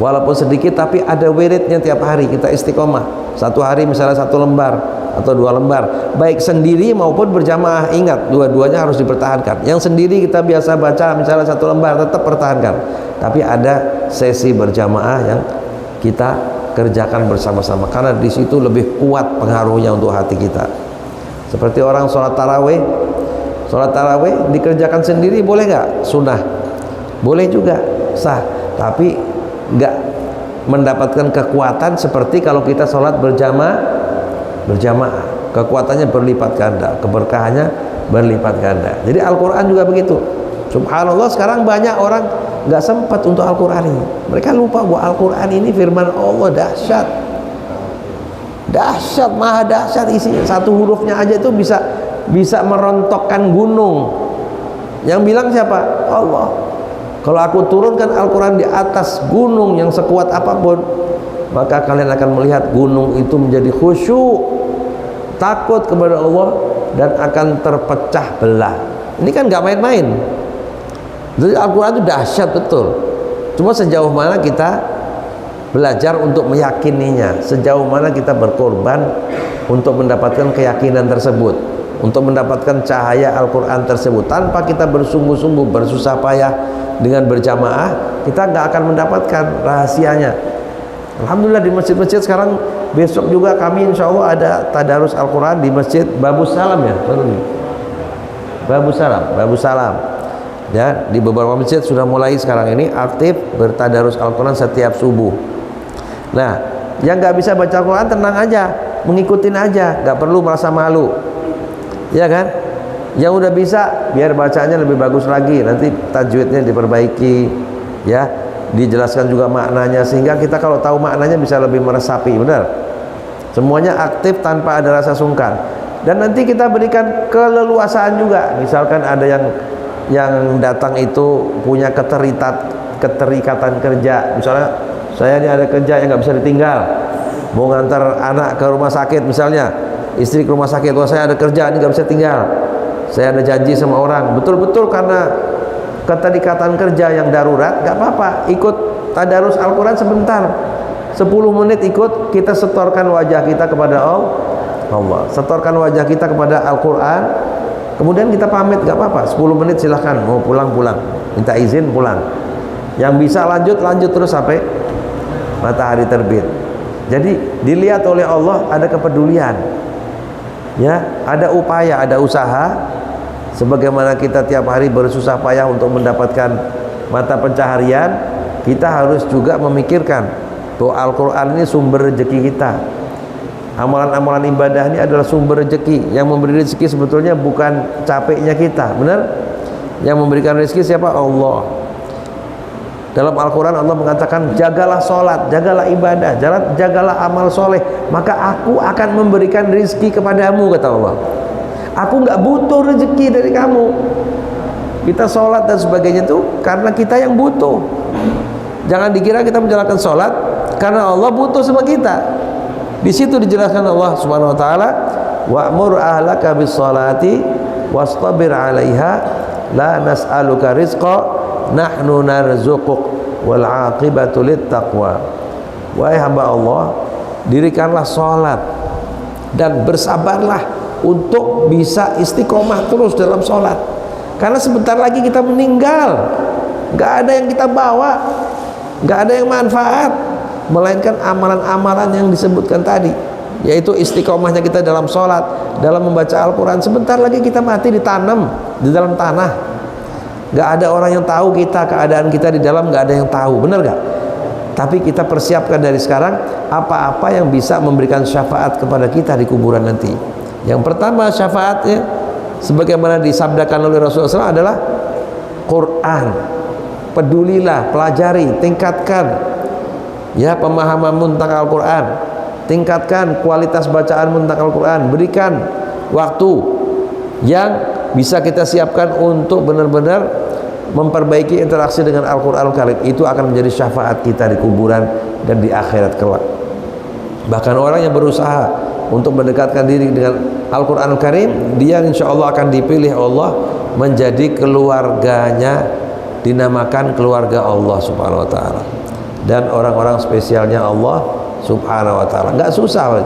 walaupun sedikit, tapi ada wiridnya tiap hari. Kita istiqomah satu hari misalnya 1 lembar atau 2 lembar, baik sendiri maupun berjamaah. Ingat, dua-duanya harus dipertahankan. Yang sendiri kita biasa baca misalnya 1 lembar, tetap pertahankan, tapi ada sesi berjamaah yang kita kerjakan bersama-sama, karena di situ lebih kuat pengaruhnya untuk hati kita. Seperti orang sholat tarawih dikerjakan sendiri boleh nggak? Sunnah, boleh juga, sah, tapi nggak mendapatkan kekuatan seperti kalau kita sholat berjamaah. Kekuatannya berlipat ganda, keberkahannya berlipat ganda. Jadi Al-Quran juga begitu. Subhanallah, sekarang banyak orang nggak sempat untuk Al-Quran ini. Mereka lupa bahwa Al-Quran ini firman Allah, dahsyat, maha dahsyat isinya. Satu hurufnya aja itu bisa merontokkan gunung. Yang bilang siapa? Allah. Kalau aku turunkan Al-Quran di atas gunung yang sekuat apapun, maka kalian akan melihat gunung itu menjadi khusyuk, takut kepada Allah, dan akan terpecah belah. Ini kan nggak main-main. Jadi Al-Quran itu dahsyat betul. Cuma sejauh mana kita belajar untuk meyakininya, sejauh mana kita berkorban untuk mendapatkan keyakinan tersebut, untuk mendapatkan cahaya Al-Quran tersebut. Tanpa kita bersungguh-sungguh, bersusah payah dengan berjamaah, kita nggak akan mendapatkan rahasianya. Alhamdulillah di masjid-masjid sekarang, besok juga kami insya Allah ada tadarus Al-Quran di masjid Babus Salam ya, Babus Salam ya. Di beberapa masjid sudah mulai sekarang ini aktif bertadarus Al-Quran setiap subuh. Nah, yang nggak bisa baca Al-Quran tenang aja, mengikutin aja, nggak perlu merasa malu, ya kan? Yang udah bisa biar bacanya lebih bagus lagi, nanti tajwidnya diperbaiki ya, dijelaskan juga maknanya, sehingga kita kalau tahu maknanya bisa lebih meresapi. Benar, semuanya aktif tanpa ada rasa sungkan. Dan nanti kita berikan keleluasaan juga. Misalkan ada yang datang itu punya keterikatan kerja, misalnya saya ini ada kerja yang nggak bisa ditinggal, mau ngantar anak ke rumah sakit misalnya, istri ke rumah sakit, wah saya ada kerja ini nggak bisa tinggal, saya ada janji sama orang, betul-betul karena keterikatan kerja yang darurat, nggak apa-apa, ikut tadarus Al-Quran sebentar, 10 menit ikut, kita setorkan wajah kita kepada Allah, setorkan wajah kita kepada Al-Quran, kemudian kita pamit, nggak apa-apa, 10 menit silahkan, mau pulang, minta izin pulang. Yang bisa lanjut terus sampai matahari terbit. Jadi dilihat oleh Allah ada kepedulian, ya, ada upaya, ada usaha. Sebagaimana kita tiap hari bersusah payah untuk mendapatkan mata pencaharian, kita harus juga memikirkan bahwa Al-Quran ini sumber rezeki kita. Amalan-amalan ibadah ini adalah sumber rezeki. Yang memberi rezeki sebetulnya bukan capeknya kita, benar? Yang memberikan rezeki siapa? Allah. Dalam Al-Quran Allah mengatakan, jagalah sholat, jagalah ibadah, jagalah amal soleh, maka aku akan memberikan rezeki kepadamu, kata Allah. Aku nggak butuh rezeki dari kamu. Kita sholat dan sebagainya itu karena kita yang butuh. Jangan dikira kita menjalankan sholat karena Allah butuh sama kita. Di situ dijelaskan Allah Subhanahu Wa Taala, wa'mur ahlaka bis sholati wastabir 'alaiha la nas'aluka rizqa nahnu narzuquk wal 'aqibatu lit taqwa. Wahai hamba Allah, dirikanlah sholat dan bersabarlah untuk bisa istiqomah terus dalam sholat, karena sebentar lagi kita meninggal, nggak ada yang kita bawa, nggak ada yang manfaat melainkan amalan-amalan yang disebutkan tadi, yaitu istiqomahnya kita dalam sholat, dalam membaca Al-Quran. Sebentar lagi kita mati, ditanam di dalam tanah, nggak ada orang yang tahu kita, keadaan kita di dalam nggak ada yang tahu, benar nggak? Tapi kita persiapkan dari sekarang apa-apa yang bisa memberikan syafaat kepada kita di kuburan nanti. Yang pertama syafaatnya, sebagaimana disabdakan oleh Rasulullah SAW, adalah Quran. Pedulilah, pelajari, tingkatkan ya pemahamanmu tentang Al-Quran, tingkatkan kualitas bacaanmu tentang Al-Quran, berikan waktu yang bisa kita siapkan untuk benar-benar memperbaiki interaksi dengan Al-Quran Al-Karim. Itu akan menjadi syafaat kita di kuburan dan di akhirat kelak. Bahkan orang yang berusaha untuk mendekatkan diri dengan Al-Quran Al-Karim, dia insya Allah akan dipilih Allah menjadi keluarganya, dinamakan keluarga Allah Subhanahu Wa Taala, dan orang-orang spesialnya Allah Subhanahu Wa Taala. Nggak susah.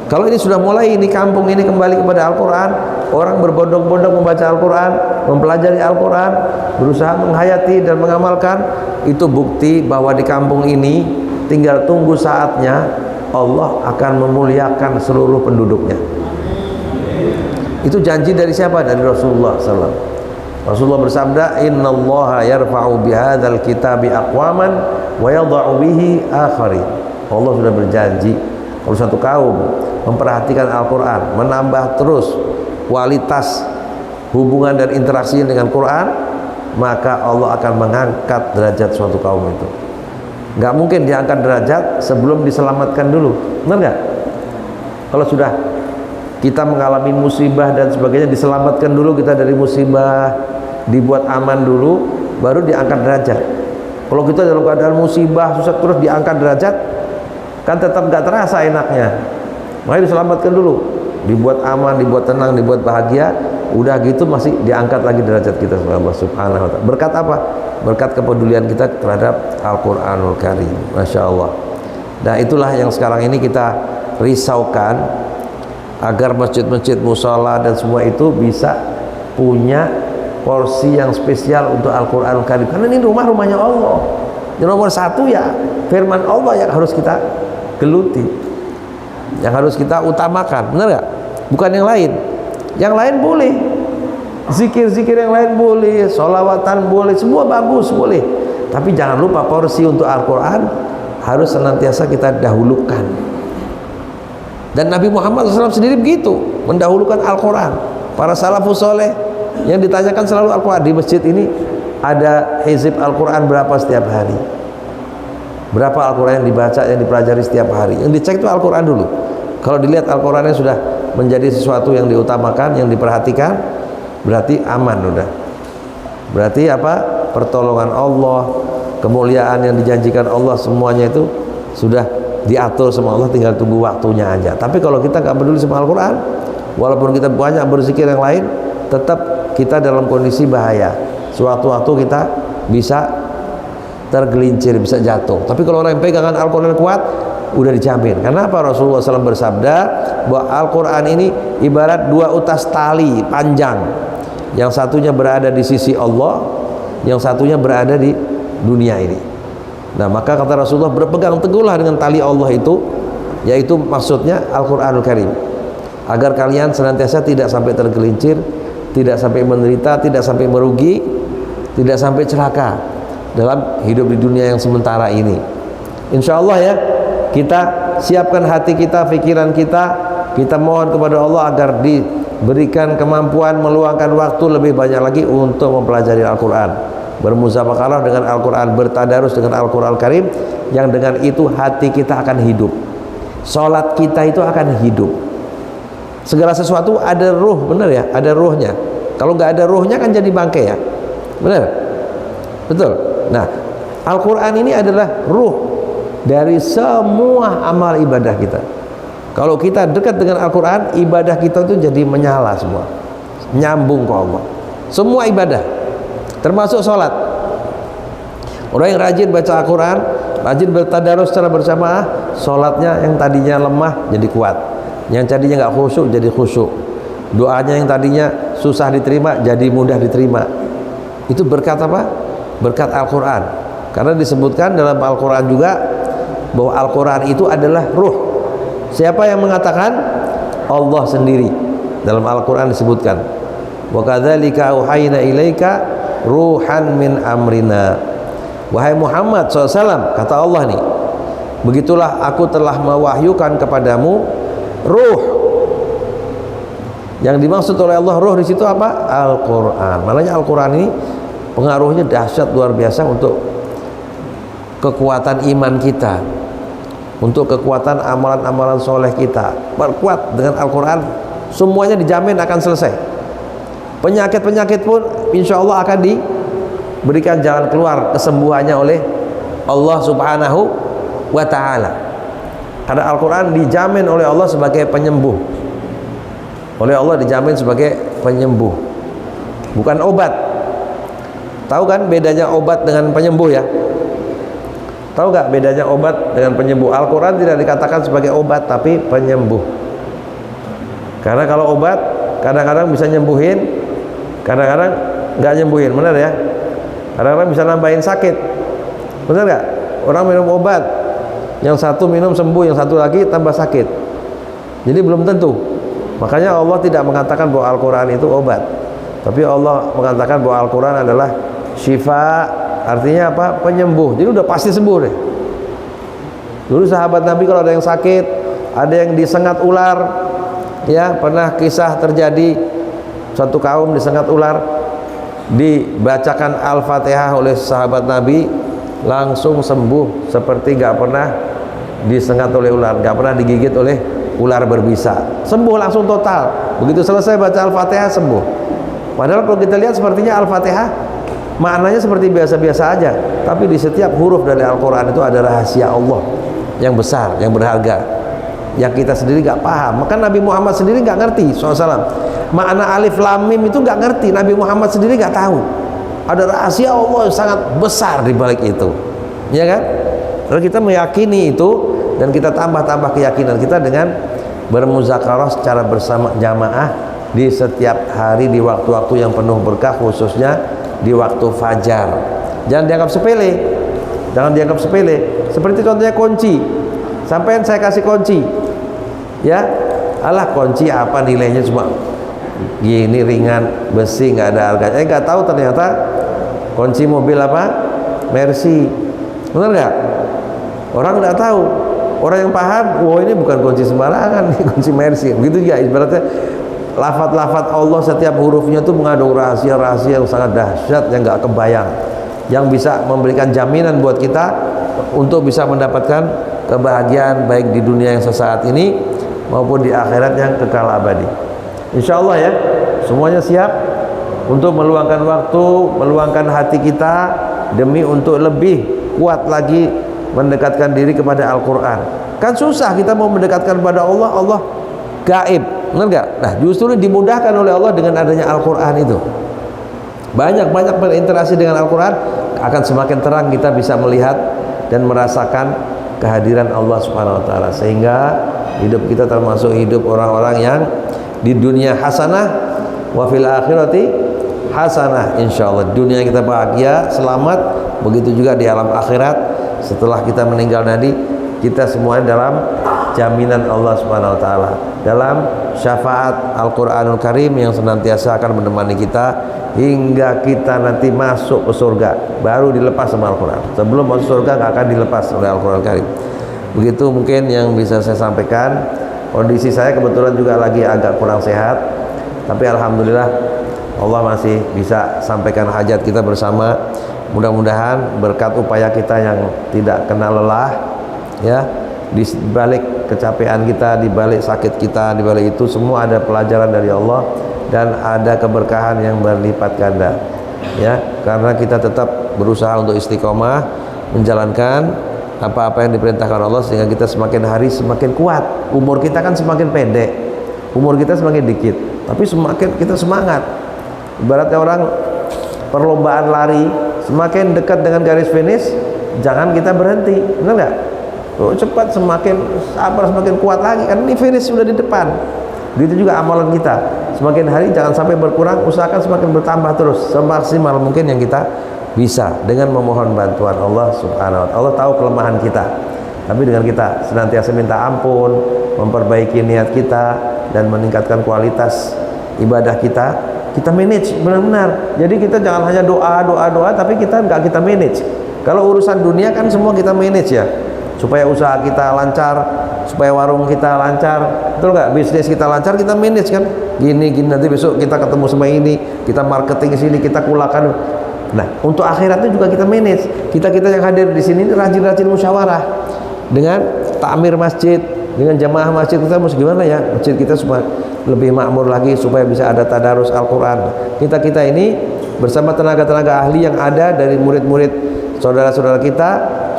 Kalau ini sudah mulai, ini kampung ini kembali kepada Al-Quran, orang berbondong-bondong membaca Al-Quran, mempelajari Al-Quran, berusaha menghayati dan mengamalkan, itu bukti bahwa di kampung ini tinggal tunggu saatnya Allah akan memuliakan seluruh penduduknya. Itu janji dari siapa? Dari Rasulullah SAW. Rasulullah bersabda, innallaha yarfa'u bihadzal kitabi aqwaman wa yadha'u bihi akharin. Allah sudah berjanji, kalau satu kaum memperhatikan Al-Quran, menambah terus kualitas hubungan dan interaksi dengan Quran, maka Allah akan mengangkat derajat suatu kaum itu. Nggak mungkin diangkat derajat sebelum diselamatkan dulu, benar nggak? Kalau sudah kita mengalami musibah dan sebagainya, diselamatkan dulu kita dari musibah, dibuat aman dulu, baru diangkat derajat. Kalau kita dalam keadaan musibah susah terus diangkat derajat, kan tetap nggak terasa enaknya. Makanya diselamatkan dulu, dibuat aman, dibuat tenang, dibuat bahagia, udah gitu masih diangkat lagi derajat kita sama Allah Subhanahu Wa Taala. Berkat apa? Berkat kepedulian kita terhadap Al-Quranul Karim. Masya Allah. Nah itulah yang sekarang ini kita risaukan, agar masjid-masjid, mushola dan semua itu bisa punya porsi yang spesial untuk Al-Quranul Karim. Karena ini rumahnya Allah. Yang nomor satu ya firman Allah yang harus kita geluti, yang harus kita utamakan, benar gak? Bukan yang lain. Yang lain boleh, zikir-zikir yang lain boleh, sholawatan boleh, semua bagus boleh, tapi jangan lupa porsi untuk Al-Quran harus senantiasa kita dahulukan. Dan Nabi Muhammad SAW sendiri begitu, mendahulukan Al-Quran. Para salafus soleh yang ditanyakan selalu Al-Quran. Di masjid ini ada hizib Al-Quran berapa setiap hari, berapa Al-Quran yang dibaca, yang dipelajari setiap hari. Yang dicek itu Al-Quran dulu. Kalau dilihat Al-Qurannya sudah menjadi sesuatu yang diutamakan, yang diperhatikan, berarti aman udah. Berarti apa? Pertolongan Allah, kemuliaan yang dijanjikan Allah, semuanya itu sudah diatur sama Allah, tinggal tunggu waktunya aja. Tapi kalau kita nggak peduli sama Al-Quran, walaupun kita banyak berzikir yang lain, tetap kita dalam kondisi bahaya. Sewaktu-waktu kita bisa tergelincir, bisa jatuh. Tapi kalau orang yang pegangan Al-Quran kuat, udah dijamin. Karena apa? Rasulullah SAW bersabda, bahwa Al-Quran ini ibarat dua utas tali panjang, yang satunya berada di sisi Allah, yang satunya berada di dunia ini. Nah, maka kata Rasulullah, berpegang teguhlah dengan tali Allah itu, yaitu maksudnya Al-Quranul Karim, agar kalian senantiasa tidak sampai tergelincir, tidak sampai menderita, tidak sampai merugi, tidak sampai celaka dalam hidup di dunia yang sementara ini. Insya Allah ya, kita siapkan hati kita, pikiran kita, kita mohon kepada Allah agar diberikan kemampuan meluangkan waktu lebih banyak lagi untuk mempelajari Al-Quran, bermuzakirah dengan Al-Quran, bertadarus dengan Al-Quran Karim, yang dengan itu hati kita akan hidup, sholat kita itu akan hidup. Segala sesuatu ada ruh, benar ya, ada ruhnya. Kalau nggak ada ruhnya kan jadi bangkai ya, benar? Betul. Nah, Al-Quran ini adalah ruh dari semua amal ibadah kita. Kalau kita dekat dengan Al-Quran, ibadah kita itu jadi menyala semua, nyambung ke Allah. Semua ibadah, termasuk sholat. Orang yang rajin baca Al-Quran, rajin bertadarus secara berjamaah, sholatnya yang tadinya lemah jadi kuat, yang tadinya nggak khusyuk jadi khusyuk, doanya yang tadinya susah diterima jadi mudah diterima. Itu berkat apa? Berkat Al-Quran. Karena disebutkan dalam Al-Quran juga bahwa Al-Quran itu adalah ruh. Siapa yang mengatakan? Allah sendiri. Dalam Al-Quran disebutkan, wa kadzalika auhayna ilaika ruhan min amrina. Wahai Muhammad SAW, kata Allah nih, begitulah aku telah mewahyukan kepadamu ruh. Yang dimaksud oleh Allah ruh di situ apa? Al-Quran. Makanya Al-Quran ini pengaruhnya dahsyat luar biasa untuk kekuatan iman kita, untuk kekuatan amalan-amalan soleh kita. Perkuat dengan Al-Quran, semuanya dijamin akan selesai. Penyakit-penyakit pun insya Allah akan diberikan jalan keluar kesembuhannya oleh Allah Subhanahu wa ta'ala. Karena Al-Quran dijamin oleh Allah sebagai penyembuh. Oleh Allah dijamin sebagai penyembuh, bukan obat. Tahu kan bedanya obat dengan penyembuh ya? Tahu gak bedanya obat dengan penyembuh? Al-Quran tidak dikatakan sebagai obat, tapi penyembuh. Karena kalau obat kadang-kadang bisa nyembuhin, kadang-kadang nggak nyembuhin, benar ya? Kadang-kadang bisa nambahin sakit, benar gak? Orang minum obat, yang satu minum sembuh, yang satu lagi tambah sakit. Jadi belum tentu. Makanya Allah tidak mengatakan bahwa Al-Quran itu obat, tapi Allah mengatakan bahwa Al-Quran adalah syifa. Artinya apa? Penyembuh. Jadi udah pasti sembuh deh. Dulu sahabat Nabi kalau ada yang sakit, ada yang disengat ular, ya pernah kisah terjadi satu kaum disengat ular, dibacakan Al-Fatihah oleh sahabat Nabi, langsung sembuh seperti nggak pernah disengat oleh ular, nggak pernah digigit oleh ular berbisa. Sembuh langsung total. Begitu selesai baca Al-Fatihah sembuh. Padahal kalau kita lihat sepertinya Al-Fatihah maknanya seperti biasa-biasa aja, tapi di setiap huruf dari Al-Quran itu ada rahasia Allah yang besar, yang berharga, yang kita sendiri gak paham. Maka Nabi Muhammad sendiri gak ngerti SAW makna alif lam mim, itu gak ngerti. Nabi Muhammad sendiri gak tahu ada rahasia Allah yang sangat besar di balik itu, ya kan? Lalu kita meyakini itu, dan kita tambah-tambah keyakinan kita dengan bermuzakarah secara bersama jamaah di setiap hari, di waktu-waktu yang penuh berkah, khususnya di waktu fajar. Jangan dianggap sepele, jangan dianggap sepele. Seperti contohnya kunci, sampai saya kasih kunci, ya alah kunci apa nilainya cuma gini, ringan, besi, nggak ada harganya. Nggak tahu ternyata kunci mobil apa? Mercy. Benar nggak? Orang nggak tahu. Orang yang paham, wah ini bukan kunci sembarangan, ini kunci Mercy. Begitu ya ibaratnya. Lafaz-lafaz Allah setiap hurufnya itu mengandung rahasia-rahasia yang sangat dahsyat, yang nggak kebayang, yang bisa memberikan jaminan buat kita untuk bisa mendapatkan kebahagiaan baik di dunia yang sesaat ini maupun di akhirat yang kekal abadi. Insya Allah ya, semuanya siap untuk meluangkan waktu, meluangkan hati kita demi untuk lebih kuat lagi mendekatkan diri kepada Al-Quran. Kan susah kita mau mendekatkan kepada Allah, Allah gaib, benar gak? Nah justru dimudahkan oleh Allah dengan adanya Al-Quran itu. Banyak-banyak berinteraksi dengan Al-Quran, akan semakin terang kita bisa melihat dan merasakan kehadiran Allah Subhanahu wa ta'ala, sehingga hidup kita termasuk hidup orang-orang yang di dunia hasanah wa fil akhirati hasanah, insyaallah. Dunia kita bahagia, selamat, begitu juga di alam akhirat. Setelah kita meninggal nanti, kita semuanya dalam jaminan Allah Subhanahu wa taala, dalam syafaat Al-Qur'anul Karim yang senantiasa akan menemani kita hingga kita nanti masuk ke surga, baru dilepas sama Al-Quran. Sebelum masuk surga nggak akan dilepas oleh Al-Quran Karim. Begitu mungkin yang bisa saya sampaikan. Kondisi saya kebetulan juga lagi agak kurang sehat, tapi alhamdulillah Allah masih bisa sampaikan hajat kita bersama. Mudah-mudahan berkat upaya kita yang tidak kenal lelah, ya, di balik kecapean kita, di balik sakit kita, di balik itu semua ada pelajaran dari Allah dan ada keberkahan yang berlipat ganda, ya, karena kita tetap berusaha untuk istiqomah menjalankan apa-apa yang diperintahkan Allah, sehingga kita semakin hari semakin kuat. Umur kita kan semakin pendek, umur kita semakin dikit, tapi semakin kita semangat. Ibaratnya orang perlombaan lari, semakin dekat dengan garis finish, jangan kita berhenti, benar nggak? Oh, cepat, semakin sabar, semakin kuat lagi, kan ini finish sudah di depan. Begitu juga amalan kita, semakin hari jangan sampai berkurang, usahakan semakin bertambah terus semaksimal mungkin yang kita bisa dengan memohon bantuan Allah Subhanahu wa taala. Allah tahu kelemahan kita, tapi dengan kita senantiasa minta ampun, memperbaiki niat kita dan meningkatkan kualitas ibadah kita, kita manage benar-benar. Jadi kita jangan hanya doa, tapi kita nggak kita manage. Kalau urusan dunia kan semua kita manage, ya, supaya usaha kita lancar, supaya warung kita lancar, betul nggak? Bisnis kita lancar, kita manage kan, gini nanti besok kita ketemu sama ini, kita marketing sini, kita kulakan. Nah, untuk akhirat itu juga kita manage. Kita yang hadir di sini rajin-rajin musyawarah dengan takmir masjid, dengan jamaah masjid. Kita mesti gimana ya, masjid kita supaya lebih makmur lagi, supaya bisa ada tadarus Al-Quran. Kita ini bersama tenaga-tenaga ahli yang ada dari murid-murid saudara-saudara kita,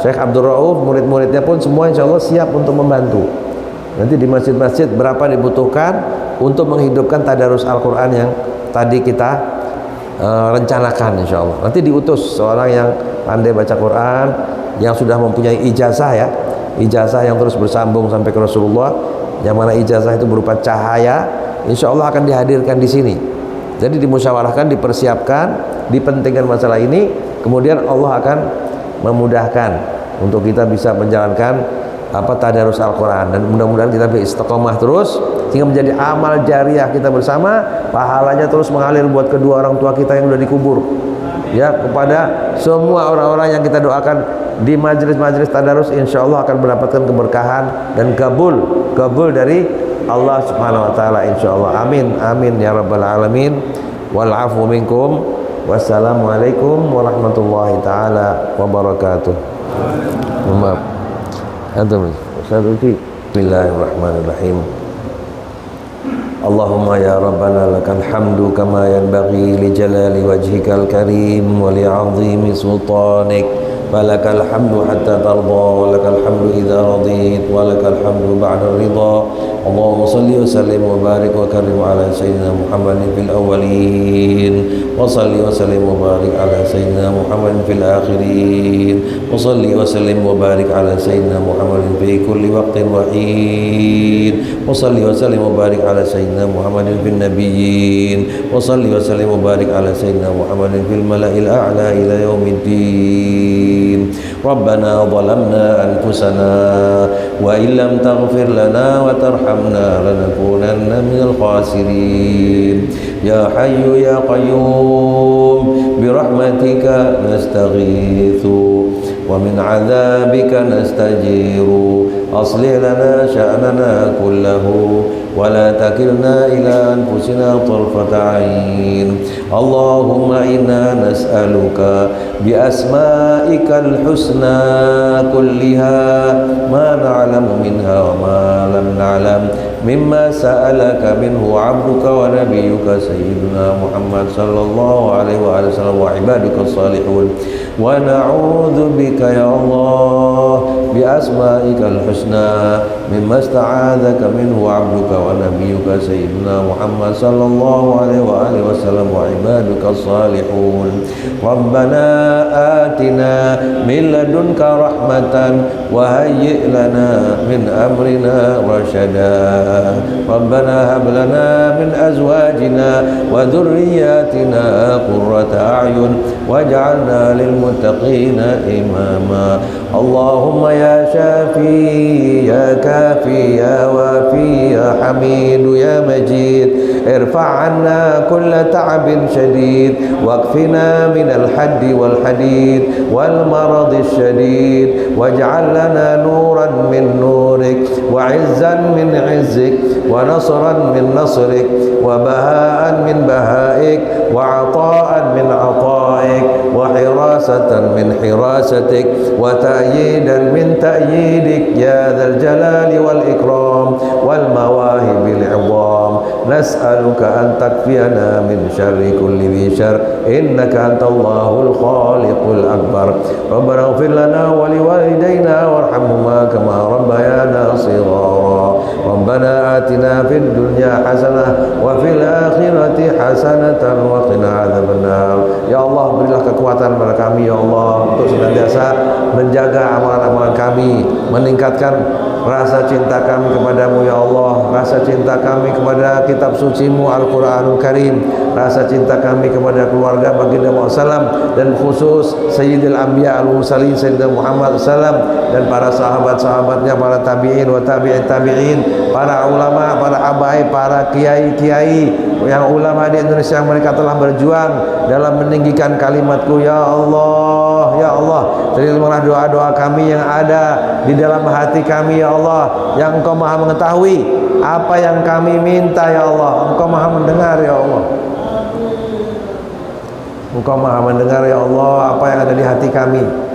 Syekh Abdul Rauf, murid-muridnya pun semua insya Allah siap untuk membantu. Nanti di masjid-masjid berapa dibutuhkan untuk menghidupkan tadarus Al-Quran yang tadi kita rencanakan, insya Allah. Nanti diutus seorang yang pandai baca Quran, yang sudah mempunyai ijazah, ya, ijazah yang terus bersambung sampai ke Rasulullah, yang mana ijazah itu berupa cahaya, insya Allah akan dihadirkan di sini. Jadi dimusyawarahkan, dipersiapkan, dipentingkan masalah ini, kemudian Allah akan memudahkan untuk kita bisa menjalankan tadarus Al-Quran, dan mudah-mudahan kita beristiqomah terus sehingga menjadi amal jariah kita bersama, pahalanya terus mengalir buat kedua orang tua kita yang sudah dikubur, ya, kepada semua orang-orang yang kita doakan di majelis-majelis tadarus, insya Allah akan mendapatkan keberkahan dan kabul dari Allah Subhanahu wa taala, insya Allah. Amin amin ya rabbal alamin. Wal afu minkum. Wassalamualaikum warahmatullahi taala wabarakatuh. Maaf. Antum Ustaz, bismillahirrahmanirrahim. Allahumma ya rabbana lakal hamdu kama yanbaghi li jalali wajhikal karim wa li 'azimi sultanik. Walakal hamdu hatta tarda, walakal hamdu idza radit, walakal hamdu ba'da ridha. Allahumma salli wa sallim wa barik wa karim ala sayyidina Muhammadin fil awwalin, wa salli wa sallim wa barik ala sayyidina Muhammadin fil akhirin, wa salli wa sallim wa barik ala sayyidina Muhammadin fi kulli waqtin wa hin, wa salli wa sallim wa barik ala sayyidina Muhammadin fil nabiyyin, wa salli wa sallim wa barik ala sayyidina Muhammadin fil mala'il a'la ila yaumiddin. Rabbana zalamna anfusana wa illam taghfir lana wa tarhamna lanakunanna minal khasirin. Ya Hayyu ya Qayyum bi rahmatika nastaghithu wa min 'adzabika nastajiru. Aslih lana sya'nana kullahu wa la takilna ila anfusina tarfata 'ain. Allahumma inna nas'aluka bi asma'ikal husna kulliha ma na'lamu minha wa ma lam na'lam mimma sa'alaka minhu 'abduka wa nabiyyuka sayyiduna Muhammad sallallahu alaihi wa sallam wa ibaduka salihun. ونعوذ بك يا الله بأسمائك الحسنى مما استعاذك منه عبدك ونبيك سيدنا محمد صلى الله عليه وآله وسلم وعبادك الصالحون. ربنا آتنا من لدنك رحمة وهيئ لنا من أمرنا رشدا. ربنا هب لنا من أزواجنا وذرياتنا قرة أعين واجعلنا للمتقين إماما. اللهم يا شافي يا كافي يا وافي يا حميد يا مجيد ارفع عنا كل تعب شديد واكفنا من الحد والحديد والمرض الشديد واجعل لنا نورا من نورك وعزا من عزك ونصرا من نصرك وبهاء من بهائك وعطاء من عطائك وحراسة من حراستك وتأييدا من تأييدك يا ذا الجلال والإكرام والمواهب العظام. نسألك أن تكفينا من شر كل ذي شر إنك أنت الله الخالق الأكبر. ربنا اغفر لنا ولوالدينا وارحمهما كما ربيانا صغارا. ربنا آتنا في الدنيا حسنة وفي الآخرة حسنة وقنا عذاب النار. Ya Allah, berilah kekuatan kepada kami ya Allah untuk senantiasa menjaga amalan-amalan kami, meningkatkan rasa cinta kami kepadamu ya Allah, rasa cinta kami kepada kitab sucimu Al-Quranul Karim, rasa cinta kami kepada keluarga baginda Muhammad SAW, dan khusus Sayyidil Anbiya Al-Mursalin Sayyidina Muhammad SAW, dan para sahabat-sahabatnya, para tabi'in wa tabi'in, para ulama, para habaib, para kiai-kiai, yang ulama di Indonesia yang mereka telah berjuang dalam meninggikan kalimatku ya Allah. Ya Allah, terimalah doa-doa kami yang ada di dalam hati kami ya Allah, yang Engkau maha mengetahui apa yang kami minta ya Allah. Engkau maha mendengar ya Allah. Engkau maha mendengar ya Allah apa yang ada di hati kami.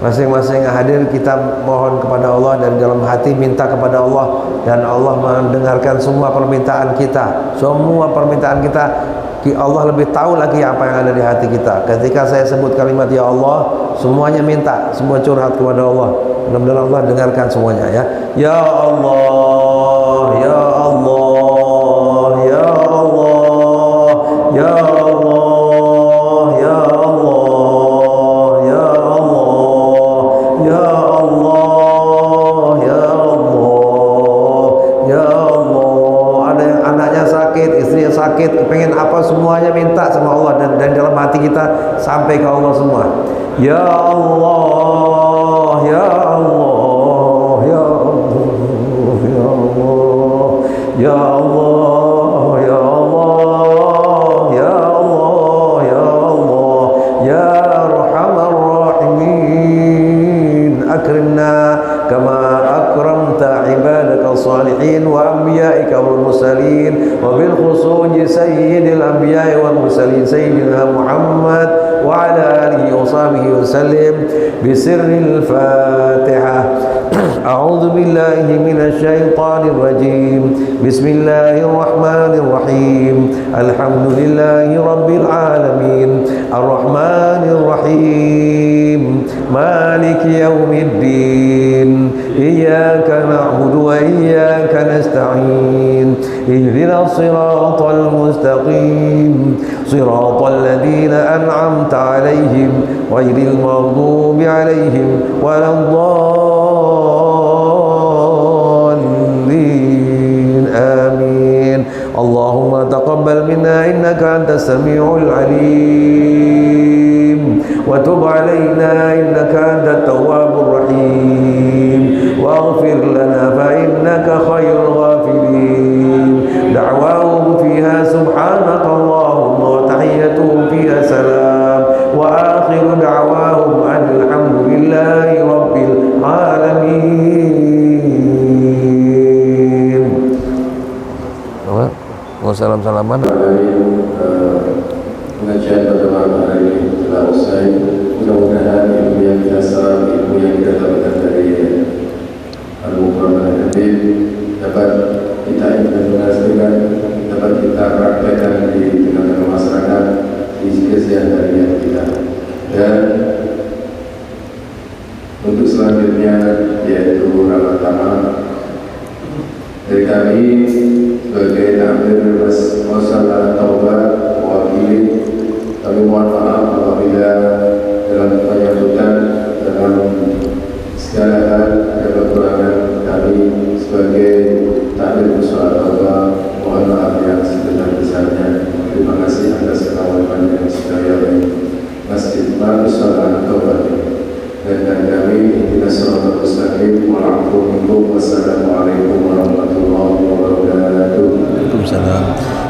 Masing-masing yang hadir kita mohon kepada Allah dan dalam hati minta kepada Allah, dan Allah mendengarkan semua permintaan kita. Semua permintaan kita Allah lebih tahu lagi apa yang ada di hati kita. Ketika saya sebut kalimat ya Allah, semuanya minta, semua curhat kepada Allah. Mudah-mudahan Allah dengarkan semuanya ya. Ya Allah, ya Allah, ya Allah, ya Allah, ya Allah, ya Allah, ya Allah, ya Allah, ya Allah. Ada yang anaknya sakit, istrinya sakit, pengen apa semuanya minta sama Allah, dan dalam hati kita sampai ke Allah semua. Ya Allah, ya Allah, ya Allah, ya Allah, ya Allah, ya Allah, ya Allah, ya Allah, ya Arhamar Rahimin. Akrimna kama akramta ibadaka salihin wa anbiya'ika wal mursalin, wa bil khususi sayyidil anbiya'i wal mursalin sayyidina Muhammad wa ala alihi wa sahbihi wa sallim bisirril Fatihah. A'udzu billahi minasy syaithanir rajim. Bismillahir rahmanir rahim. Alhamdulillahi rabbil alamin. Arrahmanir rahim. Maliki yaumiddin. Iyyaka na'budu wa iyyaka nasta'in. Ihdinas siratal mustaqim. Siratal ladzina an'amta 'alaihim ghairil maghdubi 'alaihim waladdallin. Amin. Allahumma taqabbal minna innaka antas samiul alim wa tub 'alaina innaka antat tawwabur rahim waghfir lana fa innaka khairul ghafirin. Da'wahum fiha subhanaka Allahumma wa tahiyyatuhum fiha salam wa akhiru da'wahum alhamdulillahi rabbil alamin. Mau salam-salaman. Pengajian pada malam hari ini telah usai. Mudah-mudahan ilmu yang kita serap, ilmu yang kita dapatkan dari Al-Mukarram Al-Habib dapat kita implementasikan, dapat kita praktekkan di tengah-tengah masyarakat di keseharian kita. Dan selanjutnya yaitu Ramadhan. Dari kami sebagai takmir masalah taubat mewakili, kami mohon maaf apabila dalam penyambutan dalam segala hal ada kekurangan. Kami sebagai takmir masalah taubat mohon maaf yang sebesar-besarnya. Terima kasih atas kenawalan yang saya Masjid Masalah Taubat. Dan kami intinas suratul mustaqim warahmatullahi wabarakatuh. Wassalamualaikum warahmatullahi wabarakatuh. Waalaikumsalam.